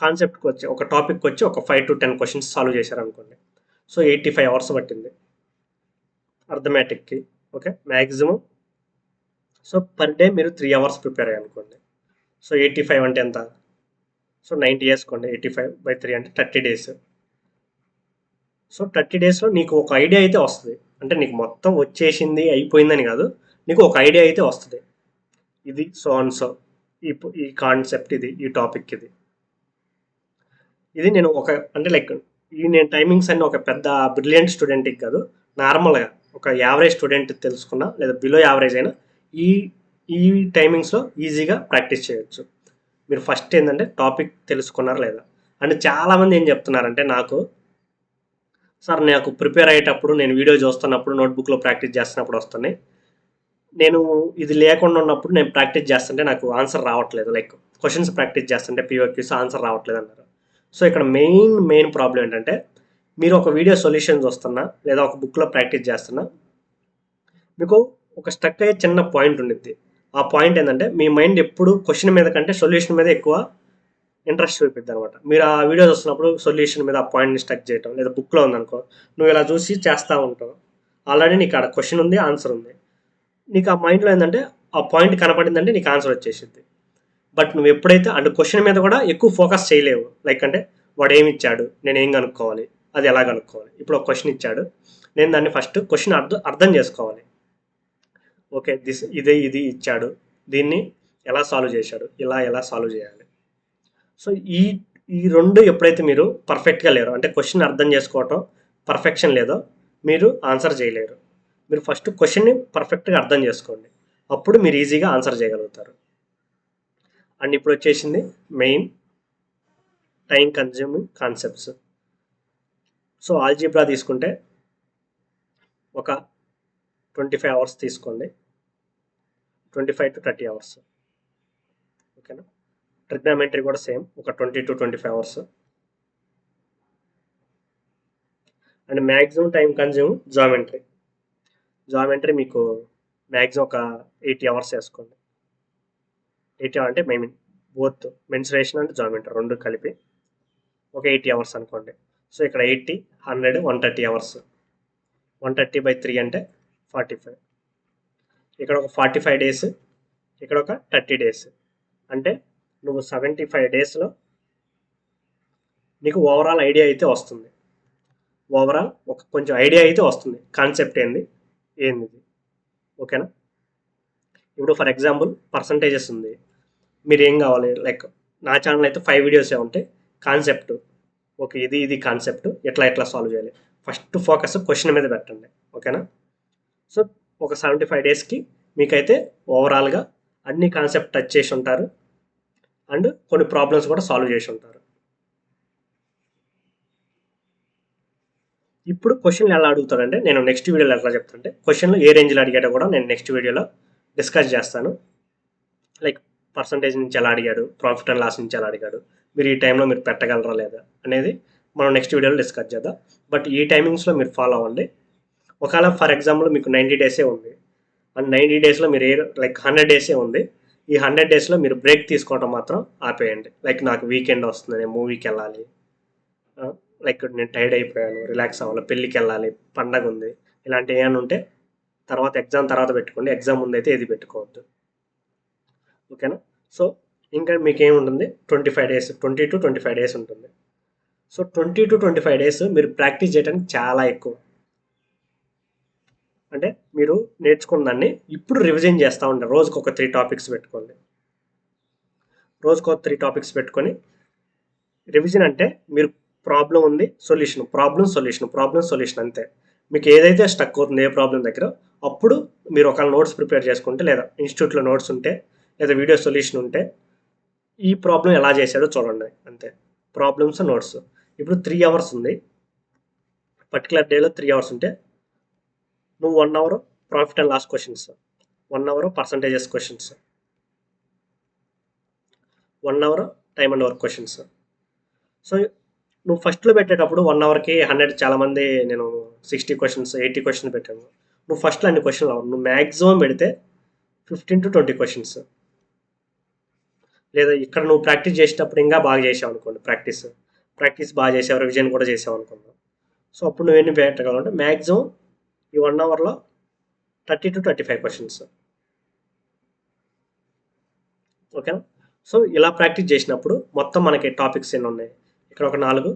కాన్సెప్ట్కి వచ్చి ఒక టాపిక్కి వచ్చి ఒక 5 to 10 questions సాల్వ్ చేశారనుకోండి. సో 85 hours పట్టింది అర్థమెటిక్కి. Okay, maximum. So per day మీరు 3 hours ప్రిపేర్ అయ్యారనుకోండి. సో 85 అంటే ఎంత, సో 90 వేసుకోండి. 85/3 అంటే 30 days. సో 30 daysలో నీకు ఒక ఐడియా అయితే వస్తుంది. అంటే నీకు మొత్తం వచ్చేసింది అయిపోయిందని కాదు, నీకు ఒక ఐడియా అయితే వస్తుంది. ఇది సో ఈ కాన్సెప్ట్, ఈ టాపిక్ ఇది నేను అంటే లైక్ నేను టైమింగ్స్ అన్ని ఒక పెద్ద బ్రిలియంట్ స్టూడెంట్కి కాదు, నార్మల్గా ఒక యావరేజ్ స్టూడెంట్ తెలుసుకున్నా లేదా బిలో యావరేజ్ అయినా ఈ టైమింగ్స్లో ఈజీగా ప్రాక్టీస్ చేయొచ్చు. మీరు ఫస్ట్ ఏంటంటే టాపిక్ తెలుసుకున్నారు లేదా. అండ్ చాలామంది ఏం చెప్తున్నారంటే నాకు ప్రిపేర్ అయ్యేటప్పుడు నేను వీడియో చూస్తున్నప్పుడు నోట్బుక్లో ప్రాక్టీస్ చేస్తున్నప్పుడు వస్తున్నాయి, నేను ఇది లేకుండా ఉన్నప్పుడు నేను ప్రాక్టీస్ చేస్తుంటే నాకు ఆన్సర్ రావట్లేదు, లైక్ క్వశ్చన్స్ ప్రాక్టీస్ చేస్తుంటే POQs ఆన్సర్ రావట్లేదు అన్నారు. సో ఇక్కడ మెయిన్ ప్రాబ్లం ఏంటంటే మీరు ఒక వీడియో సొల్యూషన్ చూస్తున్నా లేదా ఒక బుక్లో ప్రాక్టీస్ చేస్తున్నా మీకు ఒక స్టక్ అయ్యే చిన్న పాయింట్ ఉండిద్ది. ఆ పాయింట్ ఏంటంటే మీ మైండ్ ఎప్పుడు క్వశ్చన్ మీద కంటే సొల్యూషన్ మీద ఎక్కువ ఇంట్రెస్ట్ చూపిద్ది అనమాట. మీరు ఆ వీడియో చూస్తున్నప్పుడు సొల్యూషన్ మీద ఆ పాయింట్ని స్టక్ చేయటం, లేదా బుక్లో ఉందనుకో నువ్వు ఇలా చూసి చేస్తూ ఉంటావు. ఆల్రెడీ నీకు ఆడ క్వశ్చన్ ఉంది, ఆన్సర్ ఉంది. నీకు ఆ మైండ్లో ఏంటంటే ఆ పాయింట్ కనపడిందంటే నీకు ఆన్సర్ వచ్చేసింది. బట్ నువ్వు ఎప్పుడైతే అంటే క్వశ్చన్ మీద కూడా ఎక్కువ ఫోకస్ చేయలేవు. లైక్ అంటే వాడు ఏమి ఇచ్చాడు, నేను ఏం కనుక్కోవాలి, అది ఎలా కనుక్కోవాలి. ఇప్పుడు ఒక క్వశ్చన్ ఇచ్చాడు, నేను దాన్ని ఫస్ట్ క్వశ్చన్ అర్థం చేసుకోవాలి. ఓకే, ఇది ఇచ్చాడు, దీన్ని ఎలా సాల్వ్ చేశాడు, ఎలా సాల్వ్ చేయాలి. సో ఈ ఈ రెండు ఎప్పుడైతే మీరు పర్ఫెక్ట్గా లేరో, అంటే క్వశ్చన్ అర్థం చేసుకోవటం పర్ఫెక్షన్ లేదో, మీరు ఆన్సర్ చేయలేరు. మీరు ఫస్ట్ క్వశ్చన్ని పర్ఫెక్ట్గా అర్థం చేసుకోండి, అప్పుడు మీరు ఈజీగా ఆన్సర్ చేయగలుగుతారు. అండ్ ఇప్పుడు వచ్చేసింది main time consuming concepts. So algebra తీసుకుంటే ఒక 25 అవర్స్ తీసుకోండి, 25 to 30 అవర్స్. ఓకేనా. ట్రిగ్నామెట్రీ కూడా సేమ్, ఒక 20 to 25 hours. And maximum time consume geometry మీకు మ్యాక్సిమం ఒక 80 అవర్స్ వేసుకోండి. 80 అంటే బోత్ మెన్సురేషన్ అండ్ జామెట్రీ రెండు కలిపి ఒక 80 అవర్స్ అనుకోండి. సో ఇక్కడ 80, 100, 130 అవర్స్. 130/3 అంటే 45. ఇక్కడ ఒక 45 డేస్, ఇక్కడ ఒక 30 డేస్. అంటే నువ్వు 75 డేస్లో నీకు ఓవరాల్ ఐడియా అయితే వస్తుంది. ఓవరాల్ ఒక కొంచెం ఐడియా అయితే వస్తుంది, కాన్సెప్ట్ ఏంది. ఓకేనా. ఇప్పుడు ఫర్ ఎగ్జాంపుల్ పర్సంటేజెస్ ఉంది, మీరు ఏం కావాలి, లైక్ నా ఛానల్ అయితే 5 వీడియోసే ఉంటాయి. కాన్సెప్ట్, ఓకే ఇది కాన్సెప్ట్ ఎట్లా సాల్వ్ చేయాలి. ఫస్ట్ ఫోకస్ క్వశ్చన్ మీద పెట్టండి. ఓకేనా. సో ఒక 75 డేస్కి మీకైతే ఓవరాల్గా అన్ని కాన్సెప్ట్ టచ్ చేసి ఉంటారు, అండ్ కొన్ని ప్రాబ్లమ్స్ కూడా సాల్వ్ చేసి ఉంటారు. ఇప్పుడు క్వశ్చన్లు ఎలా అడుగుతాడంటే, నేను నెక్స్ట్ వీడియోలో ఎట్లా చెప్తానంటే, క్వశ్చన్లు ఏ రేంజ్లో అడిగాడో కూడా నేను నెక్స్ట్ వీడియోలో డిస్కస్ చేస్తాను. లైక్ పర్సంటేజ్ నుంచి ఎలా అడిగాడు, ప్రాఫిట్ అండ్ లాస్ నుంచి ఎలా అడిగాడు, మీరు ఈ టైంలో మీరు పెట్టగలరా లేదా అనేది మనం నెక్స్ట్ వీడియోలో డిస్కస్ చేద్దాం. బట్ ఈ టైమింగ్స్లో మీరు ఫాలో అవ్వండి. ఒకవేళ ఫర్ ఎగ్జాంపుల్ మీకు 90 డేసే ఉంది, అండ్ 90 డేస్లో మీరు లైక్ 100 డేసే ఉంది, ఈ 100 డేస్లో మీరు బ్రేక్ తీసుకోవడం మాత్రం ఆపేయండి. లైక్ నాకు వీకెండ్ వస్తుంది, నేను మూవీకి వెళ్ళాలి, లైక్ నేను టైర్డ్ అయిపోయాను, రిలాక్స్ అవ్వాలి, పెళ్ళికి వెళ్ళాలి, పండగ ఉంది, ఇలాంటివి ఏమైనా ఉంటే తర్వాత ఎగ్జామ్ తర్వాత పెట్టుకోండి. ఎగ్జామ్ ముందు అయితే ఏది పెట్టుకోవద్దు. ఓకేనా. సో ఇంకా మీకు ఏముంటుంది, 25 డేస్, 20 to 25 డేస్ ఉంటుంది. సో 20 to 25 డేస్ మీరు ప్రాక్టీస్ చేయడానికి చాలా ఎక్కువ. అంటే మీరు నేర్చుకున్న దాన్ని ఇప్పుడు రివిజన్ చేస్తూ ఉంటారు. రోజుకు ఒక 3 టాపిక్స్ పెట్టుకోండి. రోజుకు ఒక 3 టాపిక్స్ పెట్టుకొని రివిజన్ అంటే మీరు ప్రాబ్లం ఉంది, సొల్యూషన్, ప్రాబ్లం సొల్యూషన్ అంతే. మీకు ఏదైతే స్టక్ అవుతుంది ఏ ప్రాబ్లం దగ్గర, అప్పుడు మీరు ఒకవేళ నోట్స్ ప్రిపేర్ చేసుకుంటే, లేదా ఇన్స్టిట్యూట్లో నోట్స్ ఉంటే, లేదా వీడియో సొల్యూషన్ ఉంటే, ఈ ప్రాబ్లం ఎలా చేశాడో చూడండి అంతే. Problems, notes. ఇప్పుడు 3 అవర్స్ ఉంది, పర్టికులర్ డేలో 3 అవర్స్ ఉంటే నువ్వు 1 hour profit and loss questions, 1 hour percentages questions, 1 hour time and work questions. So నువ్వు ఫస్ట్లో పెట్టేటప్పుడు 1 అవర్కి 100, చాలామంది నేను 60 క్వశ్చన్స్ 80 క్వశ్చన్స్ పెట్టాను. నువ్వు ఫస్ట్లో అన్ని క్వశ్చన్లు అవ్వవు, నువ్వు మ్యాక్సిమం పెడితే 15 to 20 క్వశ్చన్స్. లేదా ఇక్కడ నువ్వు ప్రాక్టీస్ చేసేటప్పుడు ఇంకా బాగా చేసావు అనుకోండి, ప్రాక్టీస్ బాగా చేసావు, రివిజన్ కూడా చేసావు అనుకున్నావు. సో అప్పుడు నువ్వు ఎన్ని పెట్టగలవు అంటే మ్యాక్సిమం ఈ 1 అవర్లో 30 to 35 క్వశ్చన్స్. ఓకేనా. సో ఇలా ప్రాక్టీస్ చేసినప్పుడు మొత్తం మనకి టాపిక్స్ ఎన్ని ఉన్నాయి, ఇక్కడ ఒక 4,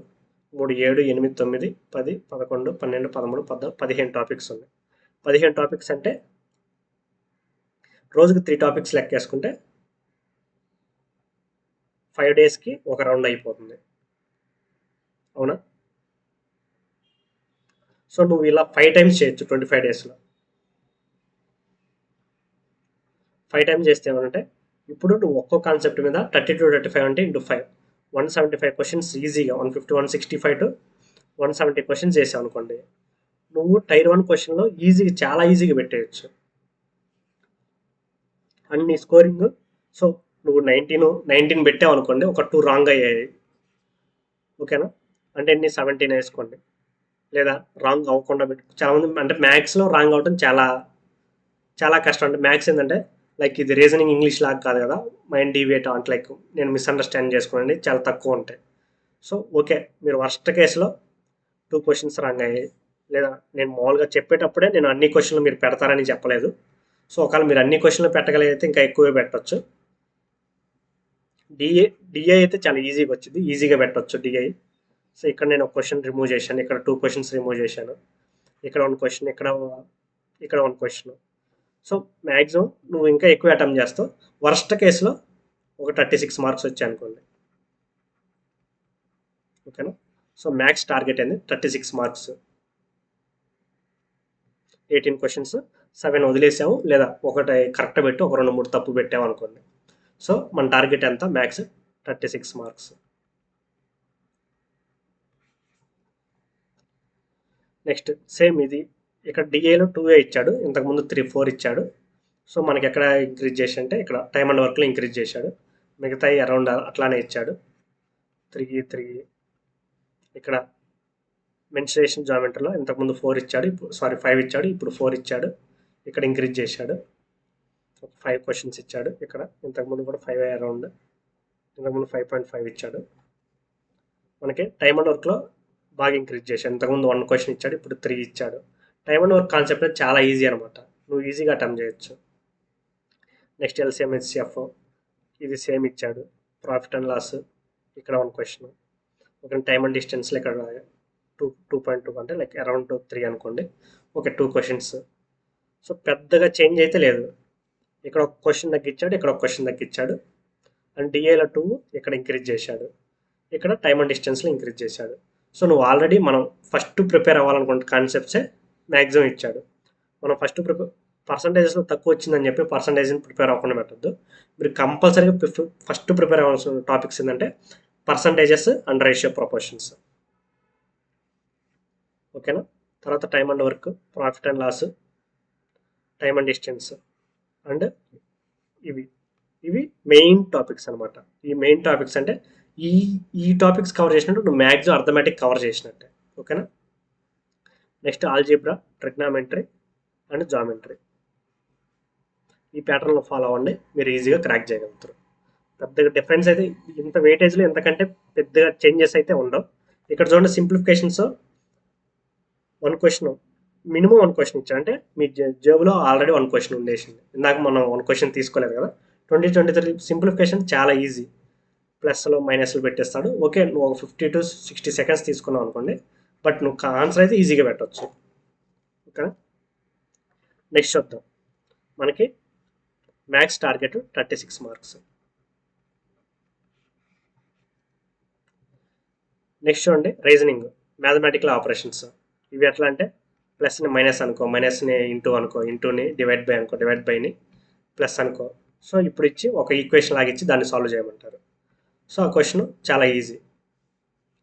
3, 7, 8, 9, 10, 11, 12, 13, 14, 15 టాపిక్స్ ఉన్నాయి. 15 టాపిక్స్ అంటే రోజుకి 3 టాపిక్స్ లెక్కేసుకుంటే 5 డేస్కి ఒక రౌండ్ అయిపోతుంది. అవునా. సో నువ్వు ఇలా 5 టైమ్స్ చేయొచ్చు 25 డేస్లో. 5 టైమ్స్ చేస్తే ఏమంటే, ఇప్పుడు నువ్వు ఒక్కో కాన్సెప్ట్ మీద 30 to 35 అంటే ఇంటూ 5, 175 క్వశ్చన్స్ ఈజీగా, 150, 165 to 170 క్వశ్చన్స్ చేసావు అనుకోండి, నువ్వు టైర్ 1 క్వశ్చన్లో చాలా ఈజీగా పెట్టేయచ్చు అన్ని స్కోరింగ్. సో నువ్వు 19 పెట్టావు అనుకోండి, ఒక 2 రాంగ్ అయ్యాయి. ఓకేనా. అంటే ఎన్ని 17 వేసుకోండి, లేదా రాంగ్ అవ్వకుండా చాలామంది అంటే మ్యాథ్స్లో రాంగ్ అవటం చాలా చాలా కష్టం. అంటే మ్యాథ్స్ ఏంటంటే లైక్ ఇది రీజనింగ్ ఇంగ్లీష్ లాగా కాదు కదా, మైండ్ డివియేట్ అంటే లైక్ నేను మిస్అండర్స్టాండ్ చేసుకోండి చాలా తక్కువ ఉంటాయి. సో ఓకే, మీరు వర్స్ట్ కేసులో 2 క్వశ్చన్స్ రాంగ్ అయ్యాయి, లేదా నేను మామూలుగా చెప్పేటప్పుడే నేను అన్ని క్వశ్చన్లు మీరు పెడతారని చెప్పలేదు. సో ఒకవేళ మీరు అన్ని క్వశ్చన్లు పెట్టగలిగితే ఇంకా ఎక్కువే పెట్టచ్చు. డిఐ అయితే చాలా ఈజీగా వచ్చింది, ఈజీగా పెట్టవచ్చు డిఐ. సో ఇక్కడ నేను ఒక క్వశ్చన్ రిమూవ్ చేశాను, ఇక్కడ 2 క్వశ్చన్స్ రిమూవ్ చేశాను, ఇక్కడ 1 క్వశ్చన్, ఇక్కడ 1 క్వశ్చన్. సో మ్యాక్సిమం నువ్వు ఇంకా ఎక్కువ అటెంప్ట్ చేస్తావు. వర్స్ట్ కేసులో ఒక 36 మార్క్స్ వచ్చాయి అనుకోండి, ఓకేనా. సో మ్యాక్స్ టార్గెట్ అనేది 36 మార్క్స్. 18 క్వశ్చన్స్ 7 వదిలేసాము, లేదా ఒకటి కరెక్ట్ పెట్టి ఒక 2-3 తప్పు పెట్టాము అనుకోండి. సో మన టార్గెట్ ఎంత, మ్యాక్స్ 36 మార్క్స్. నెక్స్ట్ సేమ్ ఇది ఇక్కడ డిఏలో 2A ఇచ్చాడు, ఇంతకుముందు 3-4 ఇచ్చాడు. సో మనకి ఎక్కడ ఇంక్రీజ్ చేసి అంటే ఇక్కడ టైమ్ అండ్ వర్క్లో ఇంక్రీజ్ చేశాడు, మిగతాయి అరౌండ్ అట్లానే ఇచ్చాడు. 3 ఇక్కడ మెన్సురేషన్ జామెట్రీలో ఇంతకుముందు 4 ఇచ్చాడు, ఇప్పుడు 5 ఇచ్చాడు, ఇప్పుడు 4 ఇచ్చాడు. ఇక్కడ ఇంక్రీజ్ చేశాడు, 5 క్వశ్చన్స్ ఇచ్చాడు. ఇక్కడ ఇంతకుముందు కూడా 5 అరౌండ్, ఇంతకుముందు 5.5 ఇచ్చాడు. మనకి టైమ్ అండ్ వర్క్లో బాగా ఇంక్రీజ్ చేశాడు, ఇంతకుముందు 1 క్వశ్చన్ ఇచ్చాడు, ఇప్పుడు 3 ఇచ్చాడు. టైమ్ అండ్ వర్క్ కాన్సెప్ట్ చాలా ఈజీ అనమాట, నువ్వు ఈజీగా అటెంప్ట్ చేయొచ్చు. నెక్స్ట్ ఎల్సిఎం హెచ్సిఎఫ్ ఇది సేమ్ ఇచ్చాడు. ప్రాఫిట్ అండ్ లాస్ ఇక్కడ 1 క్వశ్చన్. ఒక టైమ్ అండ్ డిస్టెన్స్లో ఇక్కడ 2.2 అంటే లైక్ అరౌండ్ 3 అనుకోండి. Okay 2 questions. సో పెద్దగా చేంజ్ అయితే లేదు, ఇక్కడ ఒక క్వశ్చన్ తగ్గించాడు, ఇక్కడ ఒక క్వశ్చన్ తగ్గించాడు. అండ్ డిఏలో 2 ఇక్కడ ఇంక్రీజ్ చేశాడు, ఇక్కడ టైమ్ అండ్ డిస్టెన్స్లో ఇంక్రీజ్ చేశాడు. సో నువ్వు ఆల్రెడీ మనం ఫస్ట్ ప్రిపేర్ అవ్వాలనుకుంటే కాన్సెప్ట్సే మ్యాక్సిమం ఇచ్చాడు. మనం ఫస్ట్ పర్సంటేజెస్లో తక్కువ వచ్చిందని చెప్పి పర్సంటేజ్ని ప్రిపేర్ అవ్వకుండా పెట్టద్దు. మీరు కంపల్సరీగా ఫస్ట్ ప్రిపేర్ అవ్వాల్సిన టాపిక్స్ ఏంటంటే పర్సంటేజెస్ అండ్ రేషియో ప్రపోర్షన్స్, ఓకేనా. తర్వాత time and work, profit and loss, time and distance, and ఇవి మెయిన్ టాపిక్స్ అనమాట. ఈ మెయిన్ టాపిక్స్ అంటే ఈ టాపిక్స్ కవర్ చేసినట్టు నువ్వు మ్యాక్సిమం అర్థమెటిక్ కవర్ చేసినట్టే, ఓకేనా. Next algebra, trigonometry and geometry. ఈ ప్యాటర్న్లో ఫాలో అవ్వండి, మీరు ఈజీగా క్రాక్ చేయగలుగుతారు. పెద్దగా డిఫరెన్స్ అయితే ఇంత వెయిటేజ్లో ఎంతకంటే పెద్దగా చేంజెస్ అయితే ఉండవు. ఇక్కడ చూడండి సింప్లిఫికేషన్స్ 1 క్వశ్చన్, మినిమం 1 క్వశ్చన్ ఇచ్చారు, అంటే మీ జేబులో ఆల్రెడీ 1 క్వశ్చన్ ఉండేసింది. ఇందాక మనం 1 క్వశ్చన్ తీసుకోలేదు కదా. 2023 సింప్లిఫికేషన్ చాలా ఈజీ, ప్లస్లో మైనస్లు పెట్టేస్తాడు. ఓకే నువ్వు ఒక 50 to 60 సెకండ్స్ తీసుకున్నావు అనుకోండి, బట్ నువ్వు ఆన్సర్ అయితే ఈజీగా పెట్టవచ్చు, ఓకేనా. నెక్స్ట్ చూద్దాం, మనకి మ్యాథ్స్ టార్గెట్ 36 మార్క్స్. నెక్స్ట్ చూడండి రీజనింగ్, మ్యాథమెటికల్ ఆపరేషన్స్. ఇవి ఎట్లా అంటే ప్లస్ని మైనస్ అనుకో, మైనస్ని ఇంటూ అనుకో, ఇంటూని డివైడ్ బై అనుకో, డివైడ్ బైని ప్లస్ అనుకో. సో ఇప్పుడు ఇచ్చి ఒక ఈక్వేషన్ లాగా ఇచ్చి దాన్ని సాల్వ్ చేయమంటారు. సో ఆ క్వశ్చన్ చాలా ఈజీ,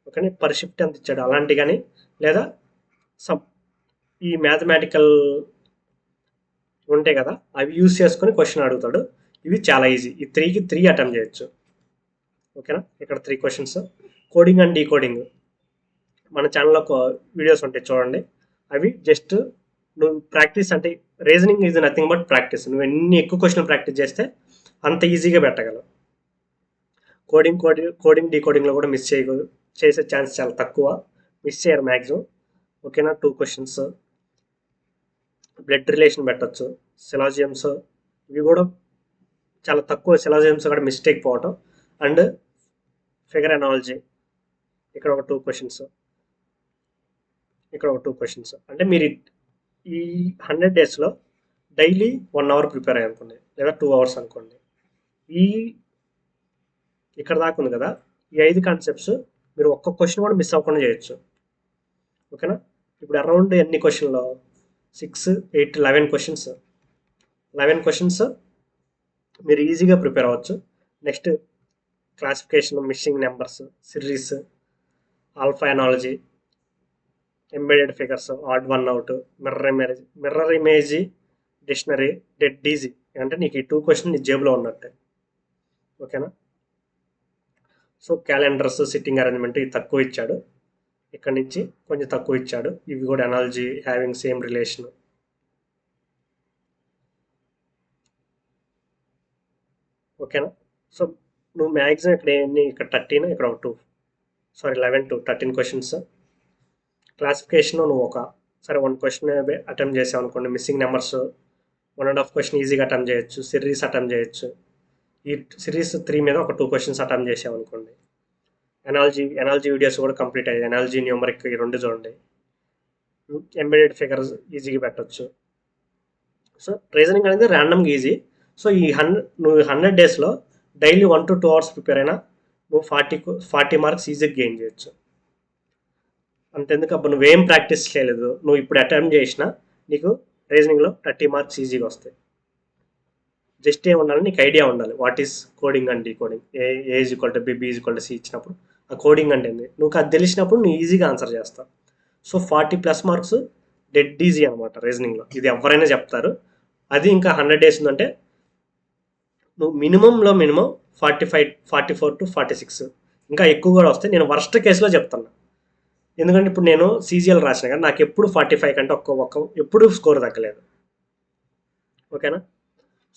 ఓకే. పర్ షిఫ్ట్ ఎంత ఇచ్చాడు అలాంటి కానీ, లేదా సమ్ ఈ మ్యాథమెటికల్ ఉంటాయి కదా అవి యూస్ చేసుకొని క్వశ్చన్ అడుగుతాడు. ఇవి చాలా ఈజీ, ఈ 3కి 3 అటెంప్ట్ చేయొచ్చు, ఓకేనా. ఇక్కడ 3 క్వశ్చన్స్. కోడింగ్ అండ్ డీకోడింగ్ మన ఛానల్లో వీడియోస్ ఉంటాయి చూడండి. అవి జస్ట్ నువ్వు ప్రాక్టీస్, అంటే reasoning is nothing but practice. నువ్వు ఎన్ని ఎక్కువ క్వశ్చన్ ప్రాక్టీస్ చేస్తే అంత ఈజీగా పెట్టగలవు. కోడింగ్ డీకోడింగ్లో కూడా మిస్ చేసే ఛాన్స్ చాలా తక్కువ, మిస్ చేయరు మ్యాక్సిమం, ఓకేనా. 2 క్వశ్చన్స్. బ్లడ్ రిలేషన్ పెట్టచ్చు, సిలాజియమ్స్ ఇవి కూడా చాలా తక్కువ, సిలాజియమ్స్ కూడా మిస్టేక్ పోవటం. అండ్ ఫిగర్ అనాలజీ ఇక్కడ ఒక 2 క్వశ్చన్స్, ఇక్కడ ఒక 2 క్వశ్చన్స్. అంటే మీరు ఈ 100 డేస్లో డైలీ 1 అవర్ ప్రిపేర్ అయ్యి అనుకోండి, లేదా 2 అవర్స్ అనుకోండి. ఇక్కడ దాకా ఉంది కదా, ఈ 5 కాన్సెప్ట్స్ మీరు ఒక్క క్వశ్చన్ కూడా మిస్ అవ్వకుండా చేయొచ్చు, ఓకేనా. ఇప్పుడు అరౌండ్ ఎన్ని క్వశ్చన్లో 6, 8, 11 క్వశ్చన్స్. 11 క్వశ్చన్స్ మీరు ఈజీగా ప్రిపేర్ అవ్వచ్చు. Next classification, missing numbers, series, alpha analogy, embedded figures, odd one out, mirror image dictionary, dead easy. అంటే నీకు ఈ 2 క్వశ్చన్ నీ జేబులో ఉన్నట్టే, ఓకేనా. సో క్యాలెండర్స్, సిట్టింగ్ అరేంజ్మెంట్ ఇవి తక్కువ ఇచ్చాడు, ఇక్కడ నుంచి కొంచెం తక్కువ ఇచ్చాడు. ఇవి కూడా అనాలజీ, హ్యావింగ్ సేమ్ రిలేషన్. ఓకేనా. సో నువ్వు మ్యాక్సిమం ఇక్కడ ఎన్ని, ఇక్కడ 13, ఇక్కడ ఒక 2, సారీ 11 to 13 క్వశ్చన్స్. క్లాసిఫికేషన్ నువ్వు సరే 1 క్వశ్చన్ అటెంప్ట్ చేసావు అనుకోండి, మిస్సింగ్ నెంబర్స్ 1.5 క్వశ్చన్ ఈజీగా అటెంప్ట్ చేయొచ్చు, సిరీస్ అటెంప్ట్ చేయొచ్చు. ఈ సిరీస్ 3 మీద ఒక 2 క్వశ్చన్స్ అటెంప్ట్ చేసావు అనుకోండి. ఎనాలజీ వీడియోస్ కూడా కంప్లీట్ అయ్యాయి. ఎనాలజీ న్యూమరిక్ ఈ 2 చూడండి. ఎంబెడెడ్ ఫిగర్స్ ఈజీగా పెట్టవచ్చు. సో రీజనింగ్ అనేది ర్యాండమ్గా ఈజీ. సో నువ్వు 100 డేస్లో డైలీ 1 to 2 అవర్స్ ప్రిపేర్ అయినా నువ్వు 40 మార్క్స్ ఈజీగా గెయిన్ చేయొచ్చు. అంతెందుకు అప్పుడు నువ్వేం ప్రాక్టీస్ చేయలేదు, నువ్వు ఇప్పుడు అటెంప్ట్ చేసినా నీకు రీజనింగ్లో 30 మార్క్స్ ఈజీగా వస్తాయి. జస్ట్ ఏముండాలి, నీకు ఐడియా ఉండాలి what is coding and decoding. A is equal to B, B is equal to C ఇచ్చినప్పుడు ఆ కోడింగ్ అంటే ఏంది నువ్వు అది తెలిసినప్పుడు నువ్వు ఈజీగా ఆన్సర్ చేస్తావు. సో 40+ మార్క్స్ డెడ్ ఈజీ అనమాట రీజనింగ్లో. ఇది ఎవరైనా చెప్తారు. అది ఇంకా 100 డేస్ ఉందంటే నువ్వు మినిమం 44 to 46, ఇంకా ఎక్కువ కూడా వస్తాయి. నేను వర్స్ట్ కేసులో చెప్తాను, ఎందుకంటే ఇప్పుడు నేను సీజీఎల్ రాసిన కానీ నాకు ఎప్పుడు 45 కంటే ఒక్క ఎప్పుడు స్కోర్ తగ్గలేదు. ఓకేనా.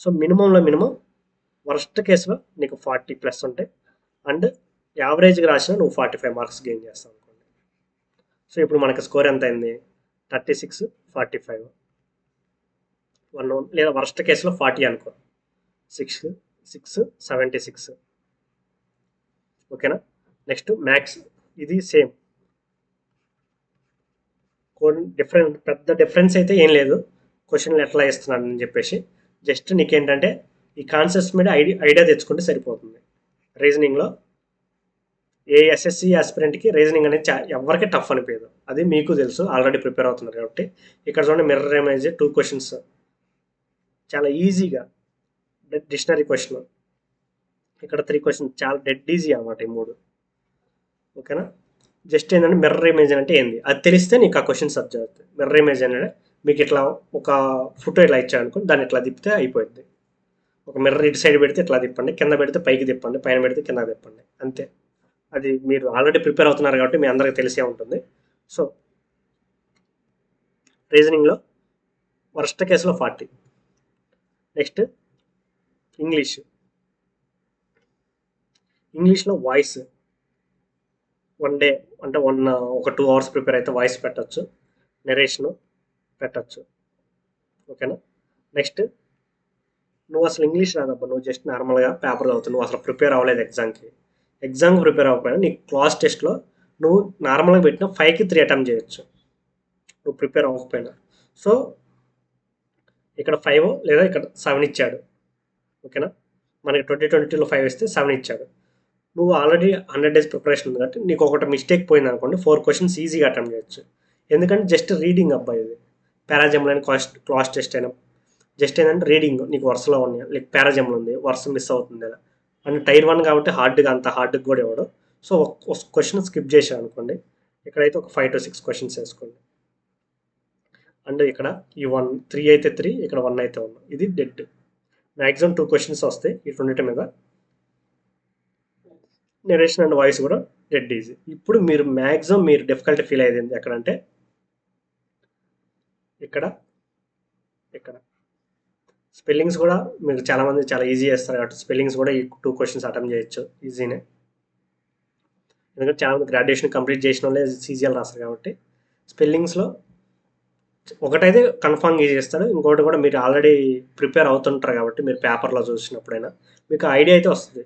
సో మినిమం వర్స్ట్ కేసులో నీకు 40+ ఉంటాయి, అండ్ యావరేజ్గా రాసినా నువ్వు 45 మార్క్స్ గెయిన్ చేస్తావు అనుకోండి. సో ఇప్పుడు మనకి స్కోర్ ఎంత అయింది, 36, 45, 1 లేదా వర్స్ట్ కేసులో 40 అనుకో, 6, 76. ఓకేనా. నెక్స్ట్ మ్యాథ్స్, ఇది సేమ్ పెద్ద డిఫరెన్స్ అయితే ఏం లేదు. క్వశ్చన్లు ఎట్లా ఇస్తున్నాను అని చెప్పేసి జస్ట్ నీకేంటంటే ఈ కాన్సెప్ట్స్ మీద ఐడియా తెచ్చుకుంటే సరిపోతుంది. రీజనింగ్లో ఏ ఎస్ఎస్సి ఆస్పిరెంట్కి రీజనింగ్ అనేది ఎవరికి టఫ్ అనిపించదు, అది మీకు తెలుసు, ఆల్రెడీ ప్రిపేర్ అవుతున్నారు కాబట్టి. ఇక్కడ చూడండి, మిర్రర్ ఇమేజ్ 2 క్వశ్చన్స్ చాలా ఈజీగా, డిక్షనరీ క్వశ్చన్, ఇక్కడ 3 క్వశ్చన్స్ చాలా డెడ్ ఈజీ అనమాట ఈ 3. ఓకేనా. జస్ట్ ఏంటంటే మిర్రర్ ఇమేజ్ అంటే ఏంది అది తెలిస్తే నీకు ఆ క్వశ్చన్స్ అర్థం అవుతుంది. మిర్రర్ ఇమేజ్ అంటే మీకు ఇట్లా ఒక ఫోటో ఇట్లా ఇచ్చాడనుకో, దాన్ని ఇట్లా తిప్పితే అయిపోద్ది. ఒక మిర్రర్ ఇటు సైడ్ పెడితే ఇట్లా తిప్పండి, కింద పెడితే పైకి తిప్పండి, పైన పెడితే కింద తిప్పండి, అంతే. అది మీరు ఆల్రెడీ ప్రిపేర్ అవుతున్నారు కాబట్టి మీ అందరికీ తెలిసే ఉంటుంది. సో రీజనింగ్లో వర్స్ట్ కేసులో 40. నెక్స్ట్ ఇంగ్లీష్లో వాయిస్ 1 డే అంటే ఒక 2 అవర్స్ ప్రిపేర్ అయితే వాయిస్ పెట్టచ్చు, నెరేషన్ పెట్టచ్చు. ఓకేనా. నెక్స్ట్ నువ్వు అసలు ఇంగ్లీష్ రాదబ్బా, నువ్వు జస్ట్ నార్మల్గా పేపర్ చదువుతావు, నువ్వు అసలు ప్రిపేర్ అవ్వలేదు ఎగ్జామ్కి ప్రిపేర్ అవ్వకపోయినా నీకు క్లాస్ టెస్ట్లో నువ్వు నార్మల్గా పెట్టిన 5కి 3 అటెంప్ట్ చేయొచ్చు నువ్వు ప్రిపేర్ అవ్వకపోయినా. సో ఇక్కడ 5 లేదా ఇక్కడ 7 ఇచ్చాడు. ఓకేనా. మనకి 2022లో 5 ఇస్తే 7 ఇచ్చాడు. నువ్వు ఆల్రెడీ 100 డేస్ ప్రిపరేషన్ ఉంది కాబట్టి నీకు ఒకటి మిస్టేక్ పోయింది అనుకోండి, 4 క్వశ్చన్స్ ఈజీగా అటెంప్ట్ చేయొచ్చు. ఎందుకంటే జస్ట్ రీడింగ్ అబ్బాయి, ఇది పారాజంబుల్ అని క్లాస్ టెస్ట్ అయినా జస్ట్ ఏంటంటే రీడింగ్ నీకు వరుసలో ఉన్నాయి, లైక్ పారాజంబుల్ ఉంది వరుస మిస్ అవుతుంది కదా అండ్ టైర్ 1 కాబట్టి అంత హార్డ్గా కూడా ఇవ్వడు. సో ఒక క్వశ్చన్ స్కిప్ చేశాను అనుకోండి, ఇక్కడైతే ఒక 5 to 6 క్వశ్చన్స్ వేసుకోండి. అండ్ ఇక్కడ ఈ 3 అయితే 3, ఇక్కడ 1 అయితే 1, ఇది డెడ్. మ్యాక్సిమం 2 క్వశ్చన్స్ వస్తాయి ఈ 2 మీద. నెరేషన్ అండ్ వాయిస్ కూడా డెడ్ ఈజీ. ఇప్పుడు మీరు డిఫికల్టీ ఫీల్ అయ్యేది ఎక్కడంటే ఇక్కడ స్పెల్లింగ్స్ కూడా మీరు చాలామంది చాలా ఈజీ చేస్తారు కాబట్టి స్పెల్లింగ్స్ కూడా ఈ 2 క్వశ్చన్స్ అటెంప్ట్ చేయొచ్చు ఈజీనే. ఎందుకంటే చాలామంది గ్రాడ్యుయేషన్ కంప్లీట్ చేసిన వాళ్ళే సీజీఎల్ రాస్తారు కాబట్టి స్పెల్లింగ్స్లో ఒకటైతే కన్ఫామ్ ఈజీ చేస్తారు, ఇంకోటి కూడా మీరు ఆల్రెడీ ప్రిపేర్ అవుతుంటారు కాబట్టి మీరు పేపర్లో చూసినప్పుడైనా మీకు ఐడియా అయితే వస్తుంది.